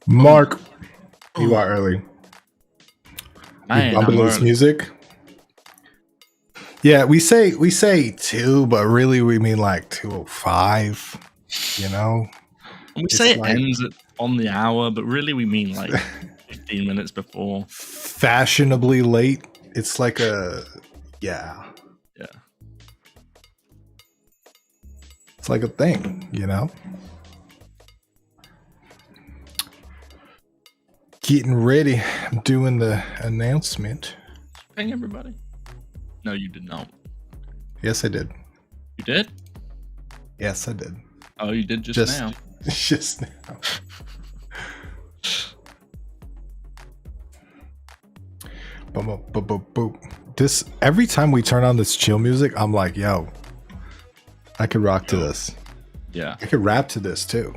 Mark, you are early. Man, You bumping this music? Yeah, we say 2, but really we mean like 2:05. You know, we say it ends on the hour, but really we mean like 15 minutes before. Fashionably late. It's like yeah. It's like a thing, you know. Getting ready. I'm doing the announcement. Ping everybody. No, you did not. Yes, I did. You did? Yes, I did. Oh, you did just now. Just now. Boop. This every time we turn on this chill music, I'm like, yo, I could rock to this. Yeah. I could rap to this too.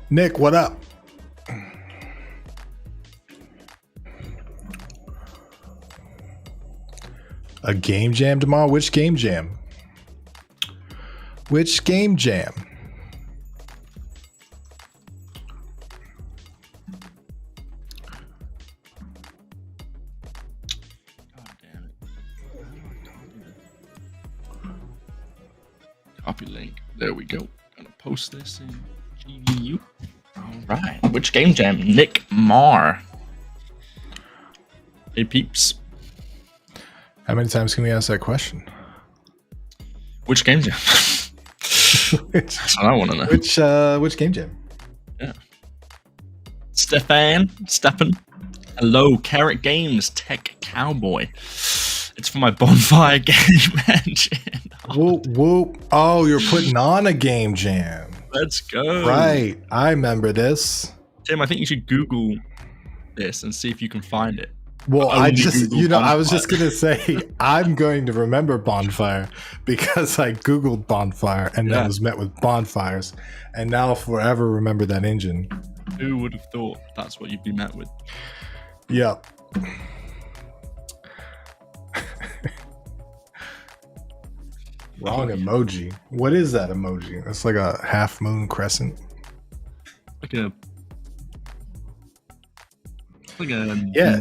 Nick, what up? A game jam tomorrow? Which game jam? Which game jam? God damn it. Copy link. There we go. Gonna post this in GDU. Alright. Which game jam? Nick Marr. Hey peeps. How many times can we ask that question? Which game jam? That's what I want to know. Which game jam? Yeah. Stefan. Hello, Carrot Games Tech Cowboy. It's for my bonfire game engine. Whoop. Oh, you're putting on a game jam. Let's go. Right. I remember this. Tim, I think you should Google this and see if you can find it. Well, I just, I was just going to say, I'm going to remember Bonfire because I Googled Bonfire and then was met with bonfires. And now I'll forever remember that engine. Who would have thought that's what you'd be met with? Yep. Wrong emoji. What is that emoji? That's like a half moon crescent. Like a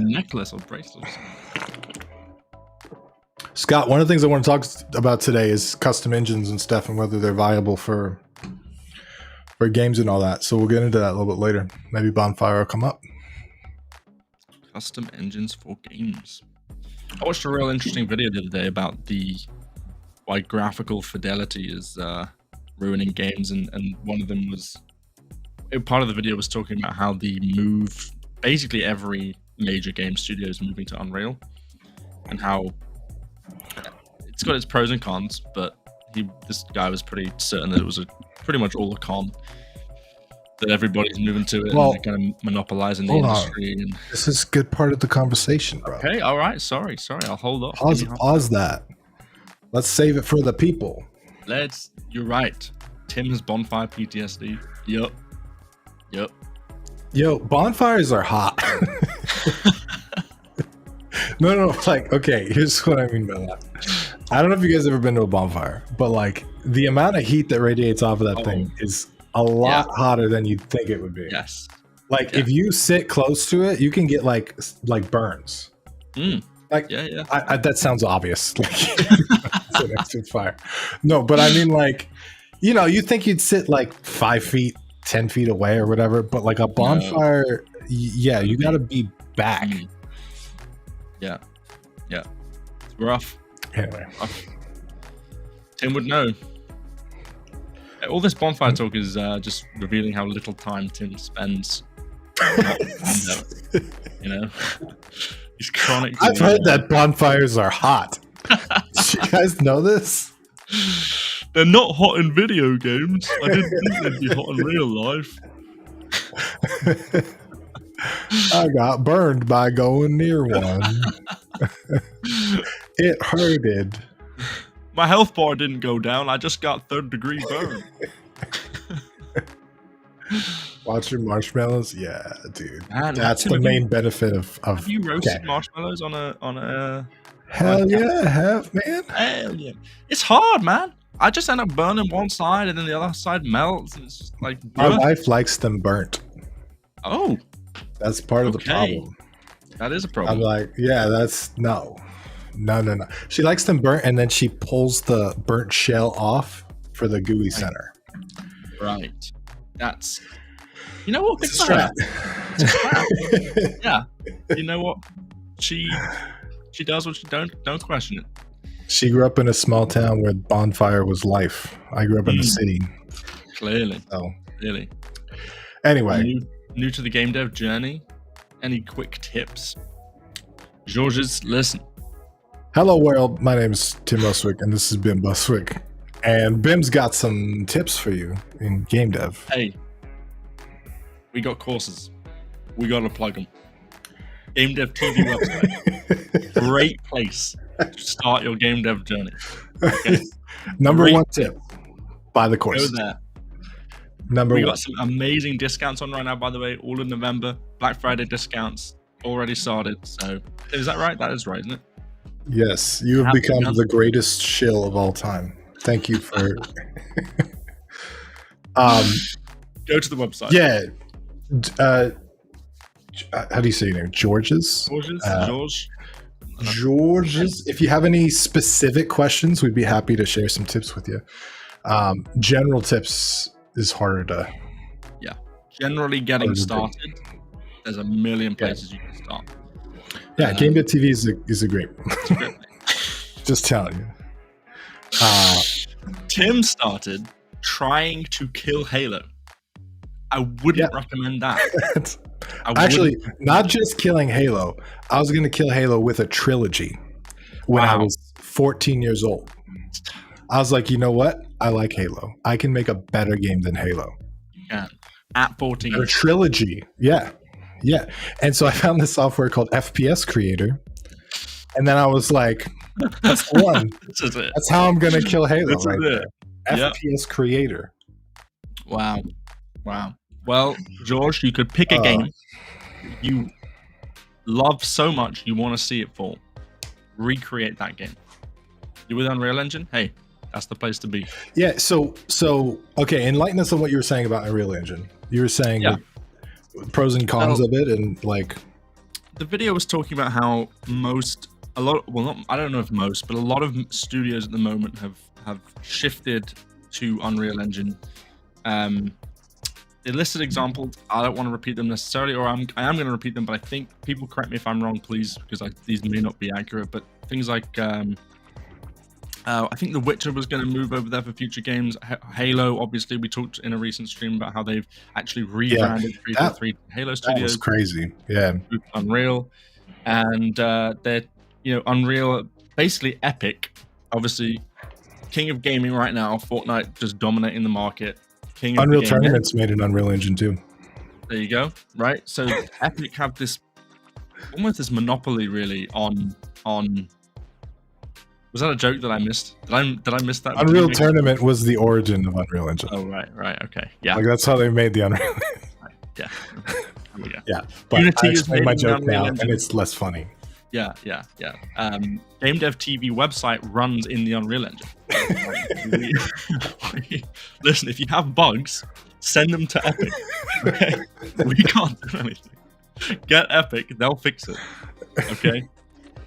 necklace or bracelet. Scott, one of the things I want to talk about today is custom engines and stuff and whether they're viable for games and all that. So we'll get into that a little bit later. Maybe Bonfire will come up. Custom engines for games. I watched a real interesting video the other day about why graphical fidelity is ruining games, and one of them was part of the video was talking about how basically every major game studio is moving to Unreal, and how it's got its pros and cons, but this guy was pretty certain that it was pretty much all a con, that everybody's moving to it, and they're kind of monopolizing the industry. And this is a good part of the conversation, bro. Okay, all right, sorry, I'll hold off. Pause that. Let's save it for the people. You're right. Tim has bonfire PTSD. Yup. Yo, bonfires are hot. No, like, okay, here's what I mean by that. I don't know if you guys ever been to a bonfire, but like the amount of heat that radiates off of that thing is a lot hotter than you'd think it would be. Yes. Like if you sit close to it, you can get like burns. Like, that sounds obvious. Like, sit next to fire. No, but I mean, like, you think you'd sit like 5 feet, 10 feet away or whatever, but like a bonfire, you got to be back. Yeah. It's rough. Anyway. Tim would know. All this bonfire talk is just revealing how little time Tim spends. He's chronic. I've heard that bonfires are hot. Did you guys know this? They're not hot in video games. I didn't think they'd be hot in real life. I got burned by going near one. It hurted. My health bar didn't go down. I just got 3rd-degree burn. Watch your marshmallows. Yeah, dude. Man, that's the main benefit of Have you roasted marshmallows on a Hell yeah, I have, man. Hell yeah. It's hard, man. I just end up burning one side and then the other side melts. And it's just like my wife likes them burnt. Oh, that's part of the problem. That is a problem. I'm like, yeah, that's no. She likes them burnt, and then she pulls the burnt shell off for the gooey center. Right. That's, you know what? It's a strat. It's a strat. Yeah. You know what? She does what she don't question it. She grew up in a small town where bonfire was life. I grew up in the city. Clearly. So clearly. Anyway. New to the game dev journey. Any quick tips? Georges, listen. Hello world, my name is Tim Buswick and this is Bim Buswick. And Bim's got some tips for you in game dev. Hey, we got courses. We got to plug them. GameDev.tv website. Great place to start your game dev journey. Okay? Number one tip, buy the course. Go there. We got some amazing discounts on right now, by the way, all in November. Black Friday discounts already started. So is that right? That is right, isn't it? Yes, you have become the greatest shill of all time. Thank you for go to the website. Yeah. How do you say your name? Georges? Georges. If you have any specific questions, we'd be happy to share some tips with you. General tips is harder to. Yeah. Generally getting started, there's a million places you can start. Yeah, GameDev.tv is a great. Just telling you. Tim started trying to kill Halo. I wouldn't recommend that. Actually, not just killing Halo. I was going to kill Halo with a trilogy when I was 14 years old. I was like, you know what? I like Halo. I can make a better game than Halo. You can. At 14. A trilogy. Yeah. Yeah. And so I found this software called FPS Creator. And then I was like, that's the one. That's how I'm going to kill Halo right there. FPS Creator. Wow. Well, George, you could pick a game you love so much you want to see it fall. Recreate that game. You with Unreal Engine? Hey, that's the place to be. Yeah, so okay, enlighten us on what you were saying about Unreal Engine. You were saying the pros and cons of it, and like the video was talking about how a lot of studios at the moment have shifted to Unreal Engine. They listed examples. I don't want to repeat them necessarily, or I am going to repeat them, but I think people correct me if I'm wrong, please, because these may not be accurate. But things like I think The Witcher was going to move over there for future games. Halo, obviously, we talked in a recent stream about how they've actually rebranded 343 Halo Studios. That was crazy. Yeah, Unreal, and they're Unreal, basically Epic, obviously king of gaming right now. Fortnite just dominating the market. King of Unreal Tournament's made an Unreal Engine too. There you go. Right. So Epic have this almost this monopoly really on. Was that a joke that I missed? Did I miss that? Unreal Tournament was the origin of Unreal Engine. Oh right, okay, yeah. Like that's how they made the Unreal. Yeah. Yeah, but Unity I explained my joke now, and it's less funny. Yeah. GameDev.tv website runs in the Unreal Engine. Listen, if you have bugs, send them to Epic. Okay? We can't do anything. Get Epic, they'll fix it. Okay.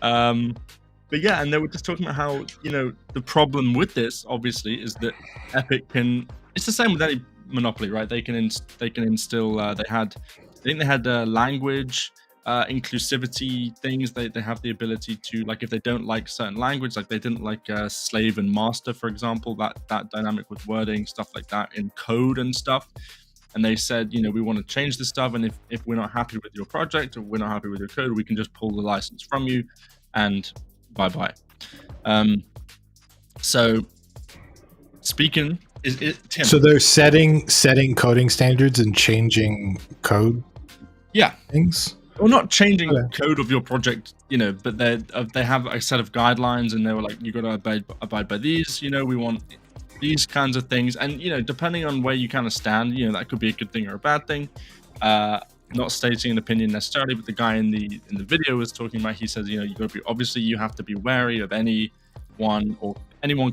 But yeah, and they were just talking about how the problem with this obviously is that Epic can. It's the same with any monopoly, right? They can instill. They had language. Inclusivity things. They have the ability to, like, if they don't like certain language, like they didn't like slave and master, for example, that dynamic with wording, stuff like that in code and stuff. And they said, we want to change this stuff, and if we're not happy with your project or we're not happy with your code, we can just pull the license from you and bye. So speaking Tim. So they're setting coding standards and changing code things. Well, not changing the code of your project, but they have a set of guidelines, and they were like, you got to abide by these. We want these kinds of things, and depending on where you kind of stand, that could be a good thing or a bad thing. not stating an opinion necessarily, but the guy in the video was talking about, he says, you have to be wary of any one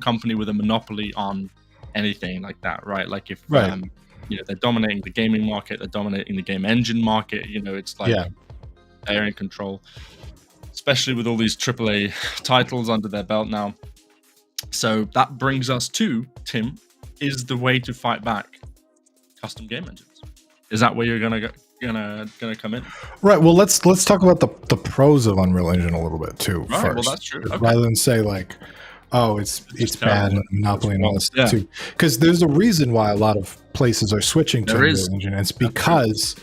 company with a monopoly on anything like that, right? Like if they're dominating the gaming market, they're dominating the game engine market, it's like they're in control, especially with all these AAA titles under their belt now. So that brings us to, Tim, is the way to fight back custom game engines? Is that where you're gonna come in? Right. Well, let's talk about the pros of Unreal Engine a little bit too. Right. First, well, that's true. Okay. Rather than say like, oh, it's bad and monopoly and all this stuff too, because there's a reason why a lot of places are switching to Unreal Engine, and it's because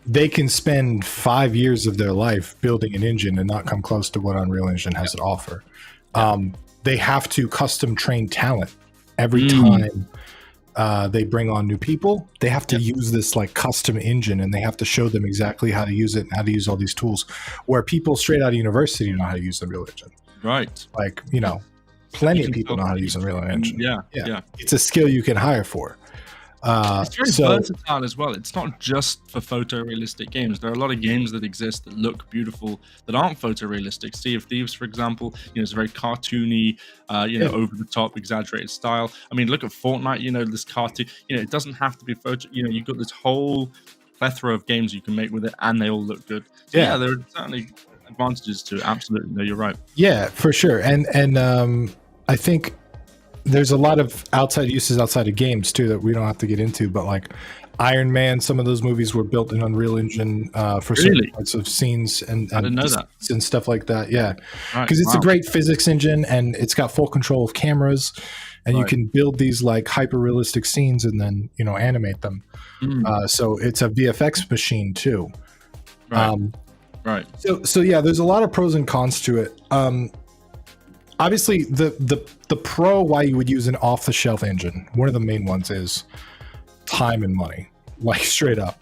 they can spend 5 years of their life building an engine and not come close to what Unreal Engine has to offer. They have to custom train talent every time they bring on new people. They have to use this like custom engine, and they have to show them exactly how to use it and how to use all these tools, where people straight out of university know how to use Unreal Engine. Right. Like, plenty of people know how to use Unreal Engine. Yeah. It's a skill you can hire for. It's very versatile as well. It's not just for photorealistic games. There are a lot of games that exist that look beautiful that aren't photorealistic. Sea of Thieves, for example, it's a very cartoony, over the top, exaggerated style. I mean, look at Fortnite. This cartoon. It doesn't have to be photo. You've got this whole plethora of games you can make with it, and they all look good. So, there are certainly advantages to it. Absolutely, no, you're right. Yeah, for sure. And I think there's a lot of outside uses outside of games too that we don't have to get into, but like Iron Man, some of those movies were built in Unreal Engine for certain parts of scenes and I didn't know that. And stuff like that. Yeah, because it's a great physics engine, and it's got full control of cameras, and you can build these like hyper realistic scenes and then animate them. So it's a VFX machine too. Right. So yeah, there's a lot of pros and cons to it. Obviously, the pro why you would use an off-the-shelf engine, one of the main ones is time and money, like straight up.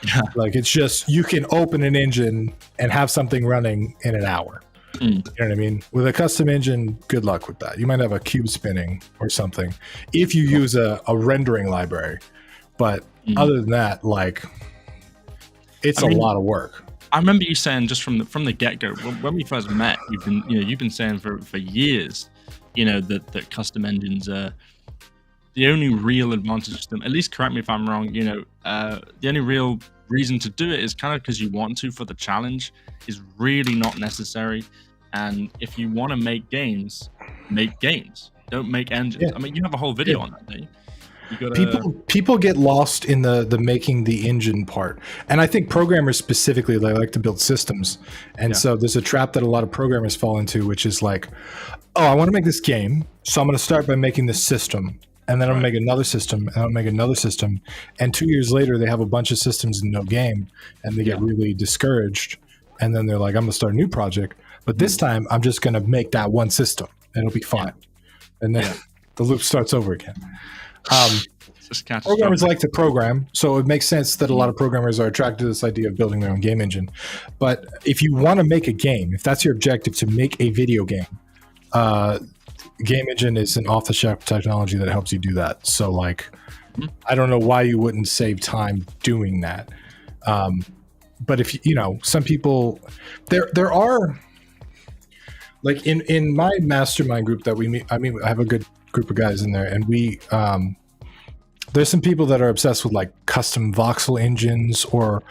Yeah. Like it's just, you can open an engine and have something running in an hour. You know what I mean? With a custom engine, good luck with that. You might have a cube spinning or something if you use a rendering library. But other than that, like it's a lot of work. I remember you saying just from the get-go, when we first met, you've been saying for years, that custom engines are the only real advantage to them. At least correct me if I'm wrong. The only real reason to do it is kind of because you want to, for the challenge, is really not necessary. And if you want to make games, don't make engines. Yeah. I mean, you have a whole video on that, don't you? People get lost in the making the engine part, and I think programmers specifically, they like to build systems, and so there's a trap that a lot of programmers fall into, which is like, oh, I want to make this game, so I'm going to start by making this system, and then I'm going to make another system, and I'll make another system, and 2 years later they have a bunch of systems and no game, and they get really discouraged, and then they're like, I'm going to start a new project, but this time I'm just going to make that one system, and it'll be fine, and then the loop starts over again. Programmers like to program, so it makes sense that a lot of programmers are attracted to this idea of building their own game engine. But if you want to make a game, if that's your objective, to make a video game, game engine is an off-the-shelf technology that helps you do that. So like, I don't know why you wouldn't save time doing that. But if some people, there are like in my mastermind group that we meet. I mean, I have a good group of guys in there, and we there's some people that are obsessed with like custom voxel engines or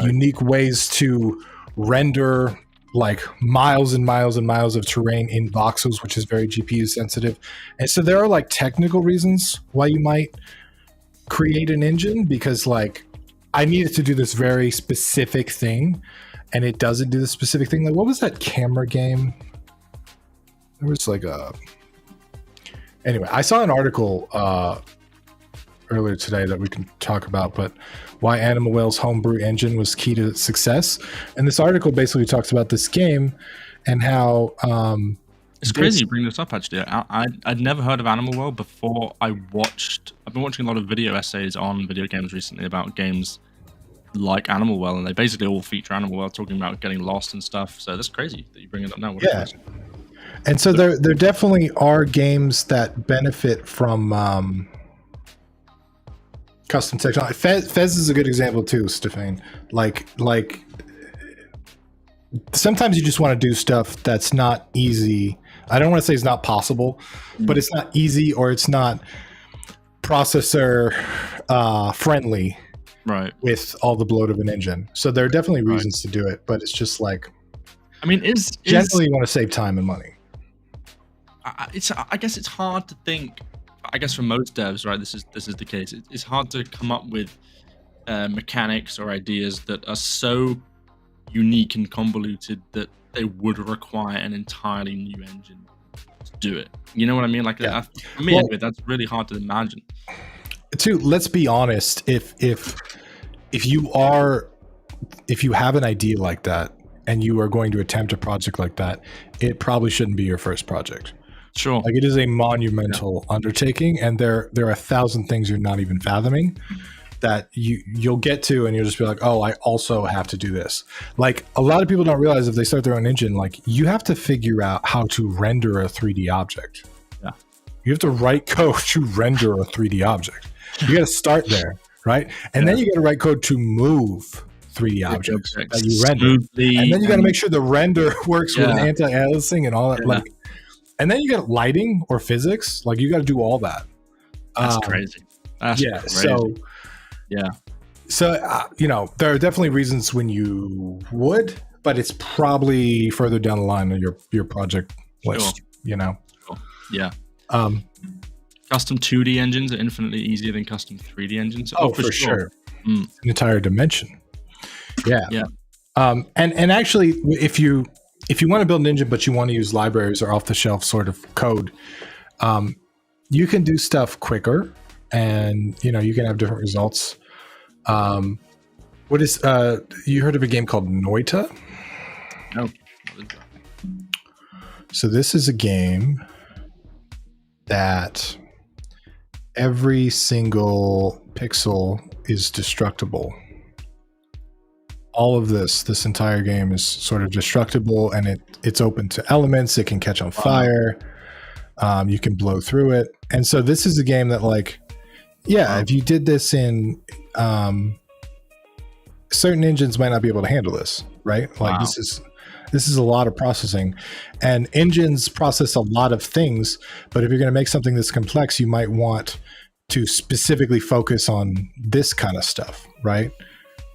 unique ways to render like miles and miles and miles of terrain in voxels, which is very GPU sensitive. And so there are like technical reasons why you might create an engine, because like I needed to do this very specific thing and it doesn't do the specific thing. Like, what was that camera game? There was like anyway, I saw an article earlier today that we can talk about, but why Animal Whale's homebrew engine was key to its success. And this article basically talks about this game and how it's crazy you bring this up. Actually, I'd never heard of Animal Whale before. I've been watching a lot of video essays on video games recently about games like Animal Whale, and they basically all feature Animal Whale talking about getting lost and stuff. So that's crazy that you bring it up now. And so there definitely are games that benefit from Custom technology. Fez is a good example too, Stefan. Like sometimes you just want to do stuff that's not easy. I don't want to say it's not possible, but it's not easy or it's not processor friendly, right? With all the bloat of an engine. So there are definitely reasons to do it, but it's just like, I mean, generally you want to save time and money. I guess it's hard to think. I guess for most devs, right? This is the case. It's hard to come up with mechanics or ideas that are so unique and convoluted that they would require an entirely new engine to do it. You know what I mean? Like for me, anyway, that's really hard to imagine. Too, let's be honest. If you have an idea like that and you are going to attempt a project like that, it probably shouldn't be your first project. Sure. Like, it is a monumental undertaking, and there are 1,000 things you're not even fathoming that you'll get to, and you'll just be like, oh, I also have to do this. Like, a lot of people don't realize if they start their own engine, like, you have to figure out how to render a 3D object. Yeah. You have to write code to render a 3D object. You got to start there, right? And then you got to write code to move 3D objects that you render. And then you got to make sure the render works with anti-aliasing and all that. Like, and then you got lighting or physics. Like, you got to do all that. That's crazy. That's crazy. So you know, there are definitely reasons when you would, but it's probably further down the line of your project list. You know. Sure. Yeah. Custom 2D engines are infinitely easier than custom 3D engines. Oh, for sure. An entire dimension. Yeah. Yeah. And actually, if you want to build an engine, but you want to use libraries or off-the-shelf sort of code, you can do stuff quicker, and you know, you can have different results. What is you heard of a game called Noita? No. So this is a game that every single pixel is destructible. All of this entire game is sort of destructible, and it's open to elements. It can catch on fire. You can blow through it. And so this is a game that, like, if you did this in certain engines might not be able to handle this, right? Like, this is a lot of processing, and engines process a lot of things. But if you're going to make something that's complex, you might want to specifically focus on this kind of stuff, right?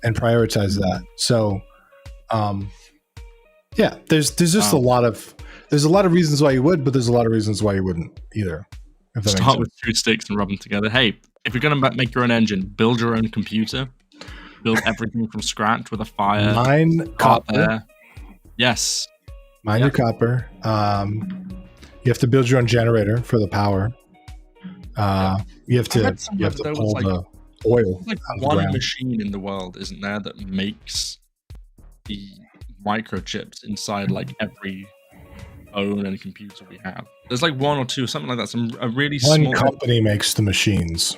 And prioritize that. So, there's just a lot of reasons why you would, but there's a lot of reasons why you wouldn't either. Start with 2 sticks and rub them together. Hey, if you're going to make your own engine, build your own computer, build everything from scratch with a fire. Mine copper. Yes. Mine your copper. You have to build your own generator for the power. You have to pull the oil. Like one machine in the world, isn't there, that makes the microchips inside like every phone and computer we have? There's like one or two, something like that. A really one small company makes the machines.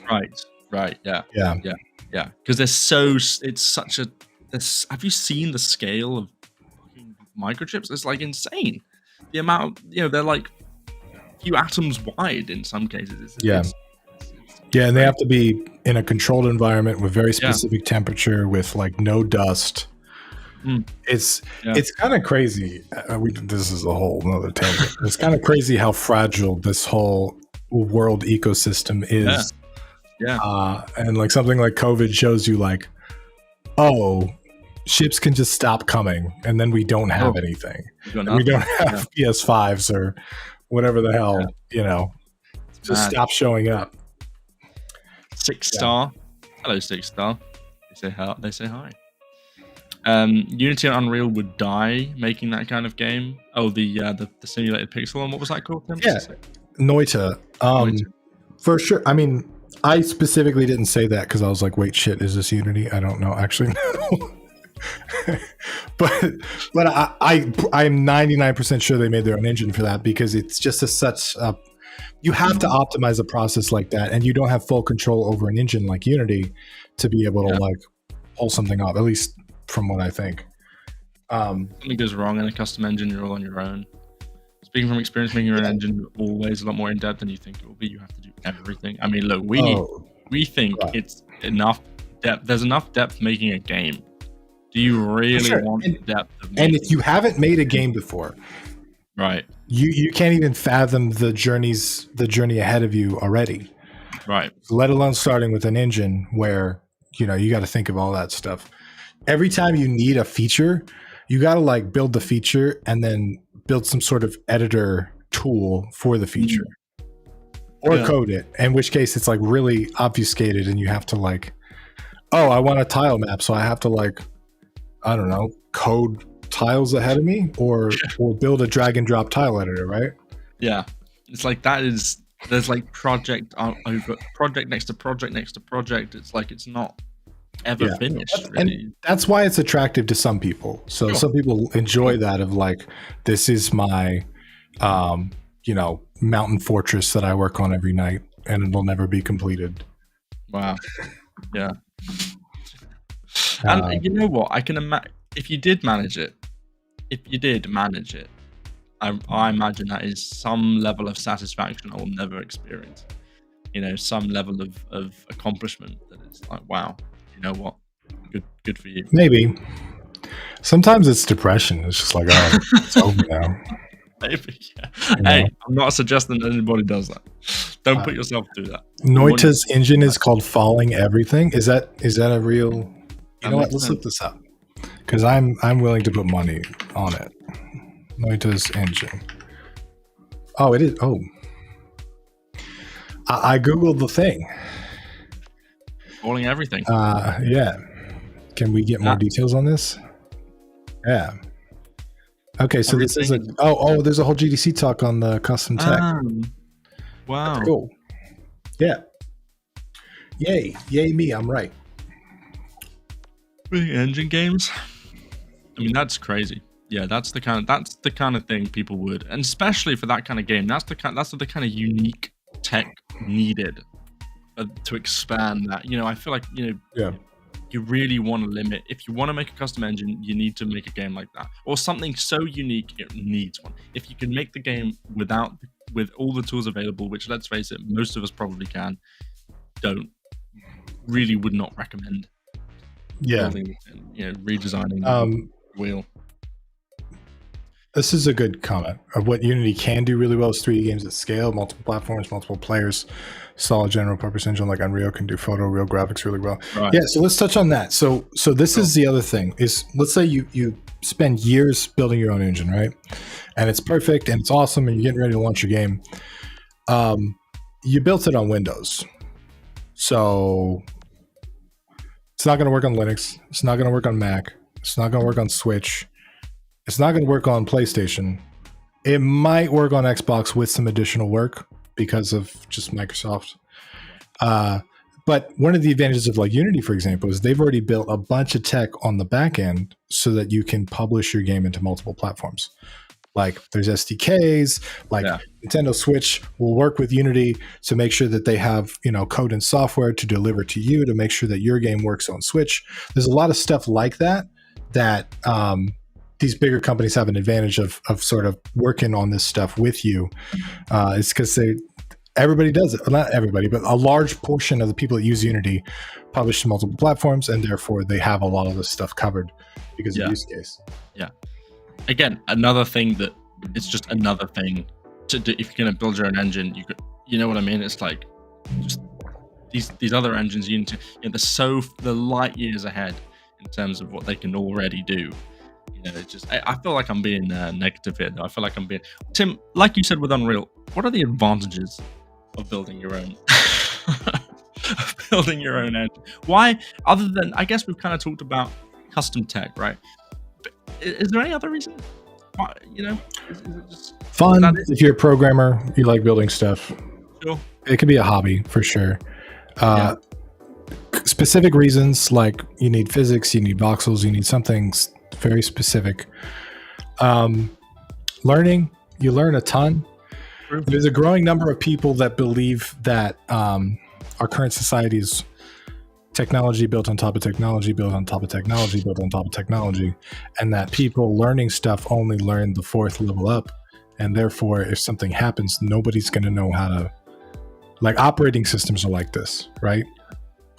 Right. Yeah. Because it's such a. Have you seen the scale of fucking microchips? It's like insane. The amount, they're like a few atoms wide in some cases. And they have to be in a controlled environment with very specific temperature, with like no dust. It's kind of crazy. This is a whole nother tangent. It's kind of crazy how fragile this whole world ecosystem is. And like something like COVID shows you, like, oh, ships can just stop coming, and then we don't have anything. We don't have PS5s or whatever the hell, just stop showing up. 6 Star. Hello, 6 Star. They say hi. Unity and Unreal would die making that kind of game. Oh, the simulated pixel one. What was that called? Noita. For sure. I mean, I specifically didn't say that because I was like, wait, shit, is this Unity? I don't know. Actually, no. but I'm 99% sure they made their own engine for that, because it's just you have to optimize a process like that, and you don't have full control over an engine like Unity to be able to like pull something off, at least from what I think. Something goes wrong in a custom engine, you're all on your own. Speaking from experience, making your own engine always a lot more in depth than you think it will be. You have to do everything. I mean, look, We think it's enough depth. There's enough depth making a game. Do you really want depth of making? And if you haven't made a game before, right, you can't even fathom the journey ahead of you already. Right. Let alone starting with an engine where, you got to think of all that stuff. Every time you need a feature, you got to like build the feature and then build some sort of editor tool for the feature or code it, in which case it's like really obfuscated and you have to like, oh, I want a tile map. So I have to like, I don't know, code tiles ahead of me or build a drag and drop tile editor, right? Yeah. It's like there's like project over project next to project next to project. It's like it's not ever finished. Really. And that's why it's attractive to some people. So some people enjoy that of like, this is my, mountain fortress that I work on every night and it'll never be completed. Wow. Yeah. And you know what? I can imagine if you did manage it, I imagine that is some level of satisfaction I will never experience. Some level of accomplishment that it's like, wow, you know what? Good for you. Maybe. Sometimes it's depression. It's just like, oh, it's over now. Maybe, yeah. Hey, I'm not suggesting that anybody does that. Don't put yourself through that. Noita's engine is called Falling Everything. Is that a real? You know what? Let's look this up because I'm willing to put money on it. Noita's engine. Oh, it is. Oh, I googled the thing. Falling Everything. Yeah. Can we get more details on this? Yeah. Okay, so this is there's a whole GDC talk on the custom tech. Wow. That's cool. Yeah. Yay me, I'm right. Engine games. I mean, that's crazy. Yeah, that's the kind of thing people would, and especially for that kind of game, that's the kind of unique tech needed to expand that. I feel like you really want to limit. If you want to make a custom engine, you need to make a game like that, or something so unique it needs one. If you can make the game with all the tools available, which let's face it, most of us probably can, would not recommend. Building and, redesigning the wheel. This is a good comment of what Unity can do really well is 3D games at scale, multiple platforms, multiple players, solid general purpose engine like Unreal can do photo real graphics really well. Right. Yeah, so let's touch on that. So this is the other thing is, let's say you spend years building your own engine, right? And it's perfect and it's awesome and you're getting ready to launch your game. You built it on Windows. So it's not going to work on Linux. It's not going to work on Mac. It's not going to work on Switch. It's not going to work on PlayStation. It might work on Xbox with some additional work because of just Microsoft. But one of the advantages of like Unity, for example, is they've already built a bunch of tech on the back end so that you can publish your game into multiple platforms. Like there's SDKs, like Nintendo Switch will work with Unity to make sure that they have, code and software to deliver to you to make sure that your game works on Switch. There's a lot of stuff like that these bigger companies have an advantage of sort of working on this stuff with you. It's because everybody does it. Well, not everybody, but a large portion of the people that use Unity publish to multiple platforms, and therefore they have a lot of this stuff covered because of use case. Yeah. Again, another thing that it's just another thing to do. If you're going to build your own engine, you know what I mean? It's like just these other engines, they're light years ahead in terms of what they can already do. I feel like I'm being negative here. I feel like I'm being Tim. Like you said with Unreal, what are the advantages of building your own engine? Why, other than I guess we've kind of talked about custom tech, right? But is there any other reason? Why, is it just fun? If you're a programmer, you like building stuff. Sure, it could be a hobby for sure. Specific reasons like you need physics, you need voxels, you need something very specific. Learning, you learn a ton. There's a growing number of people that believe that our current society is technology built on top of technology, built on top of technology, built on top of technology, and that people learning stuff only learn the fourth level up, and therefore if something happens, nobody's going to know how to Like operating systems are like this, right?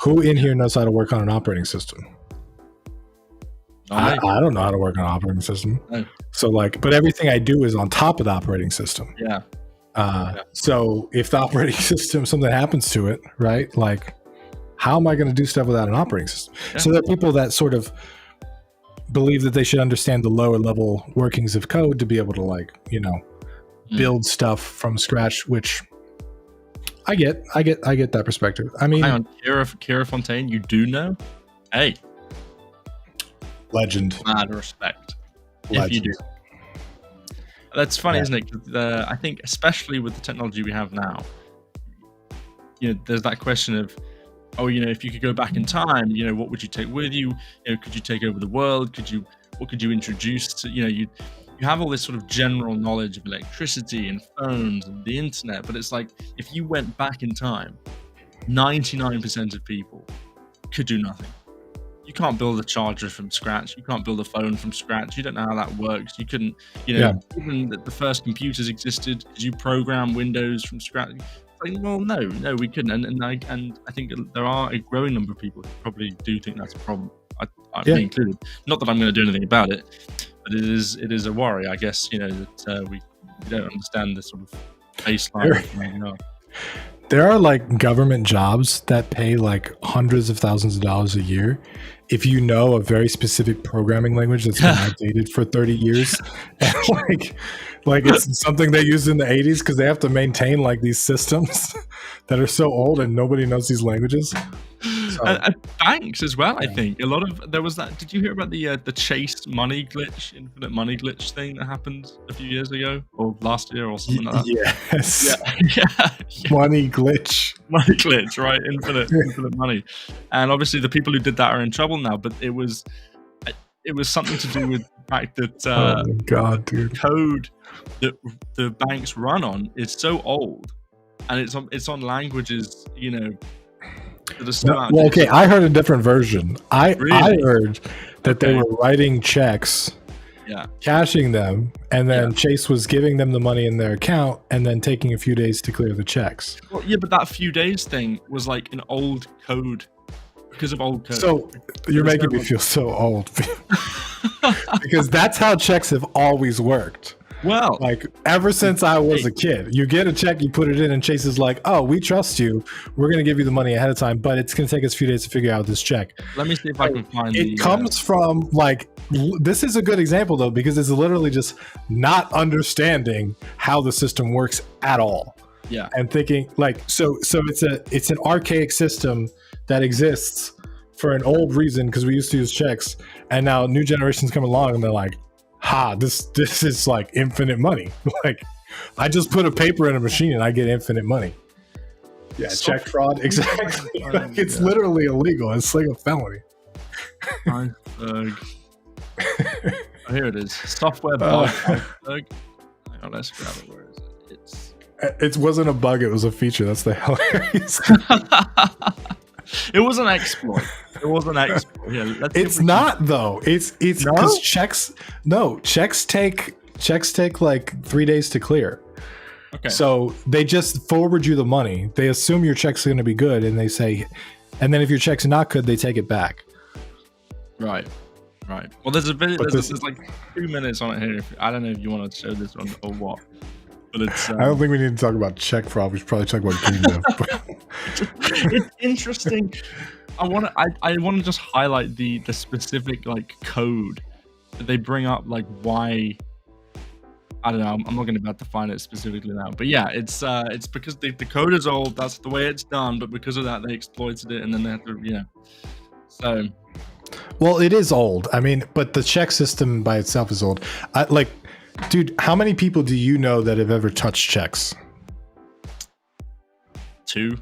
Who in here knows how to work on an operating system? I don't know how to work on an operating system. No. So like, but everything I do is on top of the operating system. Yeah. So if the operating system, something happens to it, right? Like, how am I going to do stuff without an operating system? Yeah. So there are people that sort of believe that they should understand the lower level workings of code to be able to, like, you know, build stuff from scratch, which I get that perspective. I mean, hang on, Kira Fontaine, you do know? Hey, legend. Mad respect. Legend. If you do. That's funny, isn't it? I think, especially with the technology we have now, you know, there's that question of, oh, you know, if you could go back in time, you know, what would you take with you? You know, could you take over the world? What could you introduce to, you know, you have all this sort of general knowledge of electricity and phones and the internet, but it's like, if you went back in time, 99% of people could do nothing. You can't build a charger from scratch. You can't build a phone from scratch. You don't know how that works. You couldn't, you know, even the first computers existed. Could you program Windows from scratch? Like, well, no, we couldn't. And I think there are a growing number of people who probably do think that's a problem. Me included. Not that I'm going to do anything about it, but it is a worry, I guess. You know, that we don't understand the sort of baseline. There are like government jobs that pay like hundreds of thousands of dollars a year if you know a very specific programming language that's been outdated for 30 years. And like it's something they used in the 80s because they have to maintain like these systems that are so old and nobody knows these languages. So, and banks as well, I think. There was that. Did you hear about the Chase money glitch, infinite money glitch thing that happened a few years ago or last year or something like that? Yes. Yeah. Money glitch. Money glitch, right? Infinite money. And obviously the people who did that are in trouble now, but it was something to do with the fact that oh my God, dude. Code that the banks run on is so old, and it's on languages, you know, well, okay, I heard a different version. I heard that they were writing checks, cashing them, and then Chase was giving them the money in their account and then taking a few days to clear the checks. Well, yeah, but that few days thing was like an old code because of old code. So you're making me feel so old because that's how checks have always worked. Well, like ever since I was a kid, you get a check, you put it in, and Chase is like, "Oh, we trust you. We're going to give you the money ahead of time, but it's going to take us a few days to figure out this check." Let me see if I can find it. Comes from like, this is a good example though, because it's literally just not understanding how the system works at all. Yeah, and thinking like, so it's an archaic system that exists for an old reason because we used to use checks, and now new generations come along and they're like, this is like infinite money. Like, I just put a paper in a machine and I get infinite money. Yeah, check fraud, exactly. Like, it's literally illegal. It's like a felony. Oh, here it is. Software bug. Hang on, let's grab it. Where is it? It wasn't a bug. It was a feature. That's the hilarious. It was an exploit. It was an exploit. Yeah, it's not though. It's because checks take like 3 days to clear. Okay. So they just forward you the money. They assume your check's going to be good, and they say, and then if your check's not good, they take it back. Right. Well, there's a video. There's like 2 minutes on it here. I don't know if you want to show this one or what. But it's, I don't think we need to talk about check fraud. We should probably talk about GameDev. It's interesting. I want to just highlight the specific like code that they bring up, like why. I don't know. I'm not going to be able to find it specifically now, but yeah, it's because the code is old. That's the way it's done. But because of that, they exploited it, and then they have to, So. Well, it is old. I mean, but the check system by itself is old. Dude, how many people do you know that have ever touched checks? 2.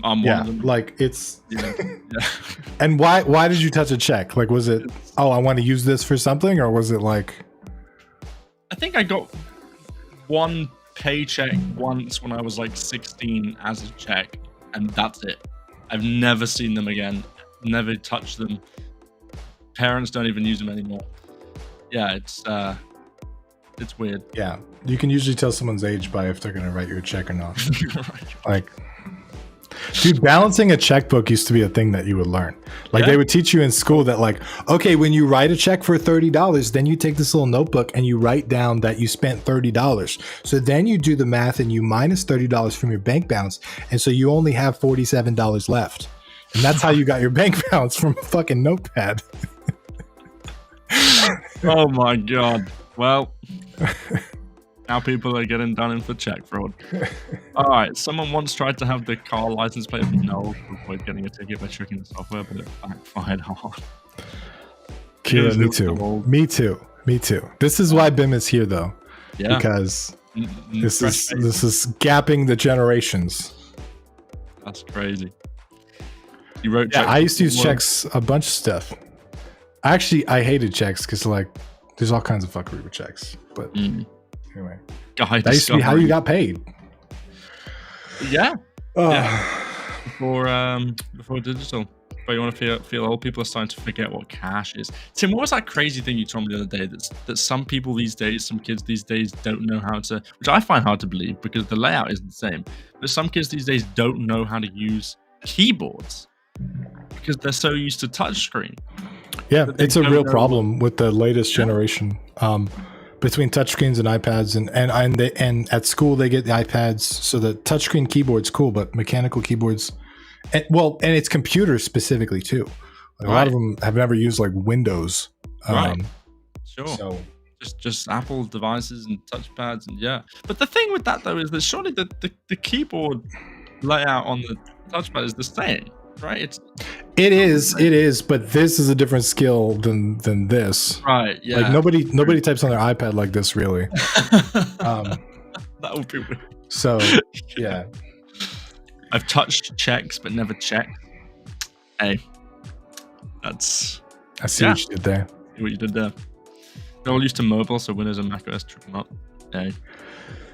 I'm one of them. Like it's. Yeah. And why did you touch a check? Like, was it? Oh, I want to use this for something, or was it like? I think I got one paycheck once when I was like 16 as a check, and that's it. I've never seen them again. Never touched them. Parents don't even use them anymore. Yeah, it's It's weird. Yeah, you can usually tell someone's age by if they're gonna write you a check or not. Like, dude, balancing a checkbook used to be a thing that you would learn. Like, they would teach you in school that, like, okay, when you write a check for $30, then you take this little notebook and you write down that you spent $30. So then you do the math and you minus $30 from your bank balance, and so you only have $47 left. And that's how you got your bank balance, from a fucking notepad. Oh my god. Well, now people are getting done in for check fraud. All right, someone once tried to have the car license plate of no to avoid getting a ticket by tricking the software, but it backfired hard. Kira, me too. This is why Bim is here, though. Yeah. Because this is gapping the generations. That's crazy. You wrote I used to use checks a bunch of stuff. Actually, I hated checks because, like, there's all kinds of fuckery with checks. But anyway, that used to be how you got paid. Yeah. Before digital. But you want to feel old, people are starting to forget what cash is. Tim, what was that crazy thing you told me the other day that some people these days, some kids these days don't know how to, which I find hard to believe because the layout isn't the same, but some kids these days don't know how to use keyboards because they're so used to touchscreen. Yeah, it's a real problem with the latest generation. Between touchscreens and iPads, and at school they get the iPads, so the touchscreen keyboard's cool, but mechanical keyboards, and it's computers specifically too. Like, a lot of them have never used, like, Windows. Sure. So just Apple devices and touchpads, and But the thing with that, though, is that surely the keyboard layout on the touchpad is the same. Right, it is, but this is a different skill than this. Right, yeah. Like, nobody types on their iPad like this, really. That would be weird. So, yeah. I've touched checks, but never checked. Hey, I see what you did there. See what you did there. They're all used to mobile, so Windows and Mac OS trip them up. Hey.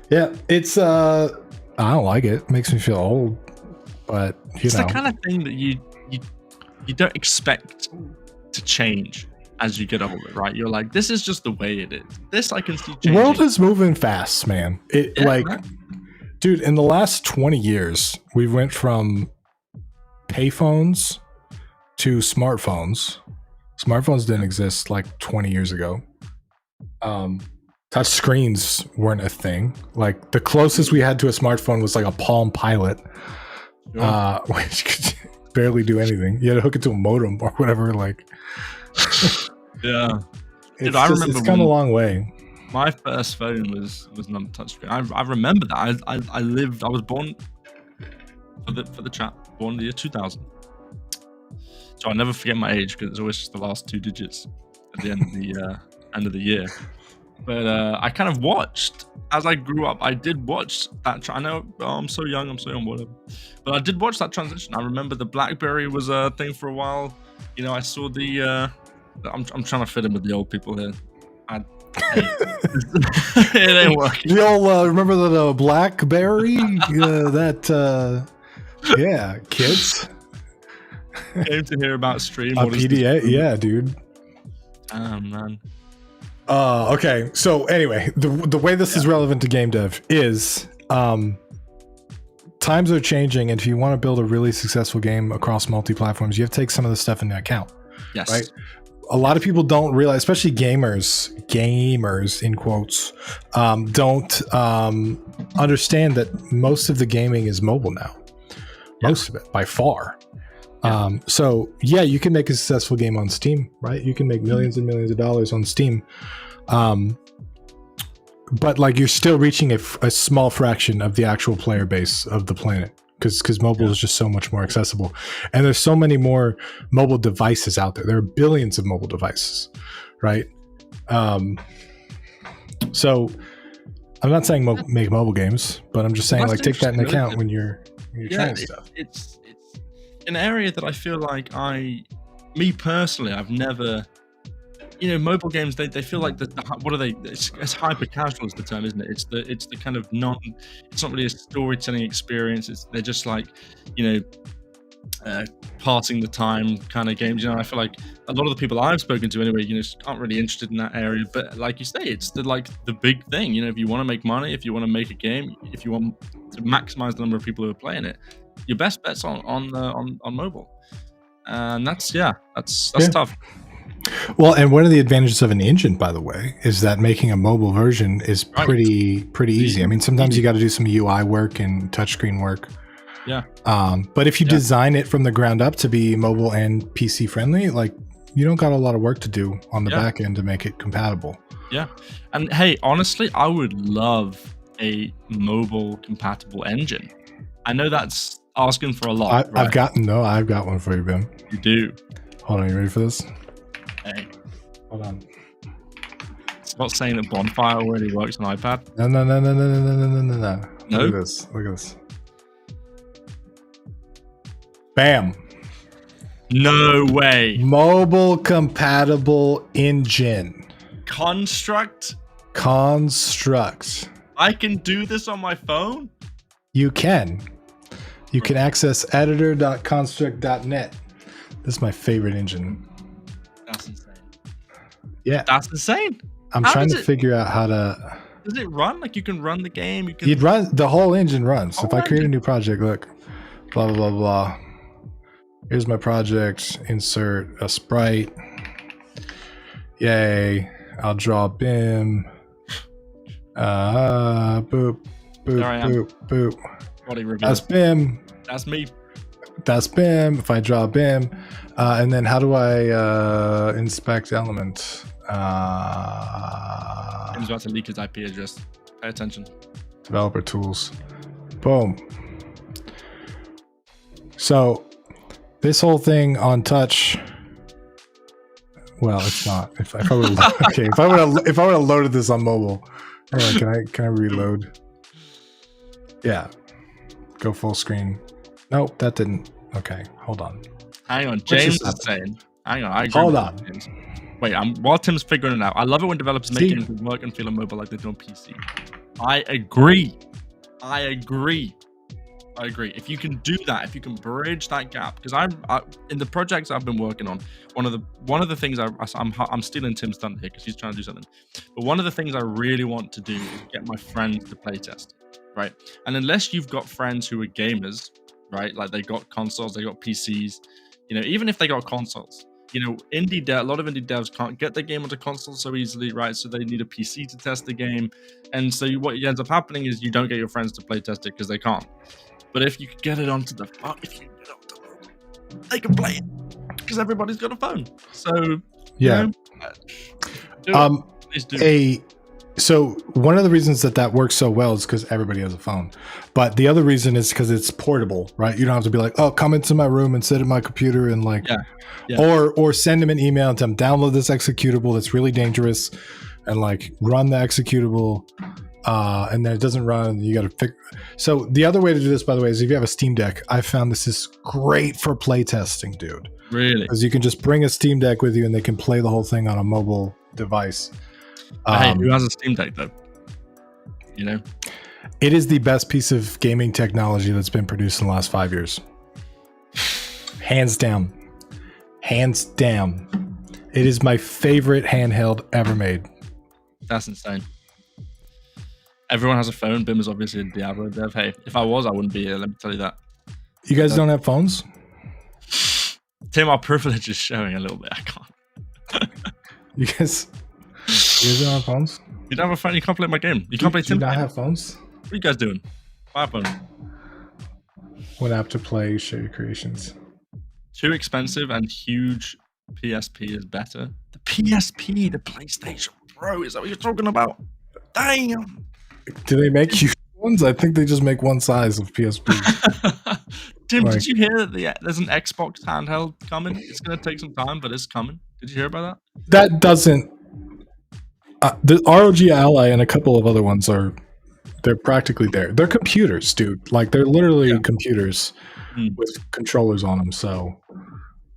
Yeah, it's I don't like it. It makes me feel old. But it's the kind of thing that you don't expect to change as you get older, right? You're like, this is just the way it is. This I can see changing. The world is moving fast, man. Dude, in the last 20 years, we went from payphones to smartphones. Smartphones didn't exist like 20 years ago. Touch screens weren't a thing. Like, the closest we had to a smartphone was like a Palm Pilot. Which could barely do anything. You had to hook it to a modem or whatever. Like, yeah, it's come a long way. My first phone was not a touchscreen. I remember that. I was born for the chat, born in the year 2000. So I'll never forget my age because it's always just the last two digits at the end of the year. But I kind of watched as I grew up. I did watch that. I know I'm so young, whatever. But I did watch that transition. I remember the BlackBerry was a thing for a while. You know, I saw the. I'm trying to fit in with the old people here. It ain't working. You'll remember the BlackBerry? Kids. Came to hear about Stream. PDA, yeah, dude. Oh man. Okay, so anyway, the way this is relevant to game dev is times are changing, and if you want to build a really successful game across multi-platforms, you have to take some of this stuff into account. Yes. Right? A lot of people don't realize, especially gamers in quotes, don't understand that most of the gaming is mobile now. Most of it, by far. So yeah, you can make a successful game on Steam, right? You can make millions and millions of dollars on Steam. But like, you're still reaching a small fraction of the actual player base of the planet because mobile is just so much more accessible. And there's so many more mobile devices out there. There are billions of mobile devices, right? So I'm not saying make mobile games, but I'm just saying, like, take that into account when you're trying stuff. It's an area that I feel like me personally, I've never, mobile games, they feel like what are they? It's hyper casual is the term, isn't it? It's the kind of it's not really a storytelling experience. They're just like, passing the time kind of games. I feel like a lot of the people I've spoken to anyway, aren't really interested in that area. But like you say, it's the big thing. If you want to make money, if you want to make a game, if you want to maximize the number of people who are playing it, your best bet's on mobile. And that's tough. Well, and one of the advantages of an engine, by the way, is that making a mobile version is pretty easy. I mean, sometimes you got to do some UI work and touchscreen work. Yeah. But if you design it from the ground up to be mobile and PC friendly, like, you don't got a lot of work to do on the back end to make it compatible. Yeah. And hey, honestly, I would love a mobile compatible engine. I know that's asking for a lot. I've got one for you, Bim. You do. Hold on, you ready for this? Hey. Hold on. It's not saying that Bonfire already works on iPad. No. No? Look at this. Bam. No way. Mobile compatible engine. Construct. I can do this on my phone? You can. You can access editor.construct.net. This is my favorite engine. That's insane. Yeah. That's insane. I'm trying to figure out how to... Does it run? Like, you can run the game? You'd run... The whole engine runs. If I create a new project, look. Blah, blah, blah, blah. Here's my project. Insert a sprite. Yay. I'll draw BIM. Boop. Boop. That's BIM. That's me. That's BIM. If I draw BIM, and then how do I inspect element? He's about to leak his IP address. Pay attention. Developer tools. Boom. So this whole thing on touch. Well, it's not. If I would have loaded this on mobile. Hang on, can I reload? Yeah. Go full screen. Nope, that didn't. Okay, hold on. Hang on, James is saying. Hang on, I agree. Hold on. James. Wait, while Tim's figuring it out. I love it when developers make games that work and feel on mobile like they do on PC. I agree. If you can do that, if you can bridge that gap, because I in the projects I've been working on, one of the things I'm stealing Tim's thunder here because he's trying to do something. But one of the things I really want to do is get my friends to playtest, right? And unless you've got friends who are gamers, right, like they got consoles, they got PCs, even if they got consoles, a lot of indie devs can't get their game onto consoles so easily, right? So they need a PC to test the game, and so what ends up happening is you don't get your friends to play test it because they can't. But if you could get it onto the phone, they can play it because everybody's got a phone. So yeah, So one of the reasons that works so well is because everybody has a phone, but the other reason is because it's portable, right? You don't have to be like, oh, come into my room and sit at my computer and or send them an email and tell them download this executable that's really dangerous and like run the executable. And then it doesn't run and you got to fix. So the other way to do this, by the way, is if you have a Steam Deck. I found this is great for playtesting, dude. Really? Because you can just bring a Steam Deck with you and they can play the whole thing on a mobile device. Hey, who has a Steam Deck though? It is the best piece of gaming technology that's been produced in the last 5 years. Hands down. It is my favorite handheld ever made. That's insane. Everyone has a phone. Bim is obviously a Diablo dev. Hey, if I was, I wouldn't be here. Let me tell you that. You guys don't have phones? Tim, our privilege is showing a little bit. I can't. You guys don't have phones? You don't have a phone? You can't play my game. You can't play Tim. Do you not have phones? What are you guys doing? Buy a phone. What app to play? Share your creations. Too expensive and huge. PSP is better. The PSP, the PlayStation Pro. Is that what you're talking about? Damn. Do they make huge ones? I think they just make one size of PSP. Tim, did you hear that there's an Xbox handheld coming? It's going to take some time, but it's coming. Did you hear about that? That doesn't... the ROG Ally and a couple of other ones they're practically there. They're computers, dude. Like, they're literally computers with controllers on them, so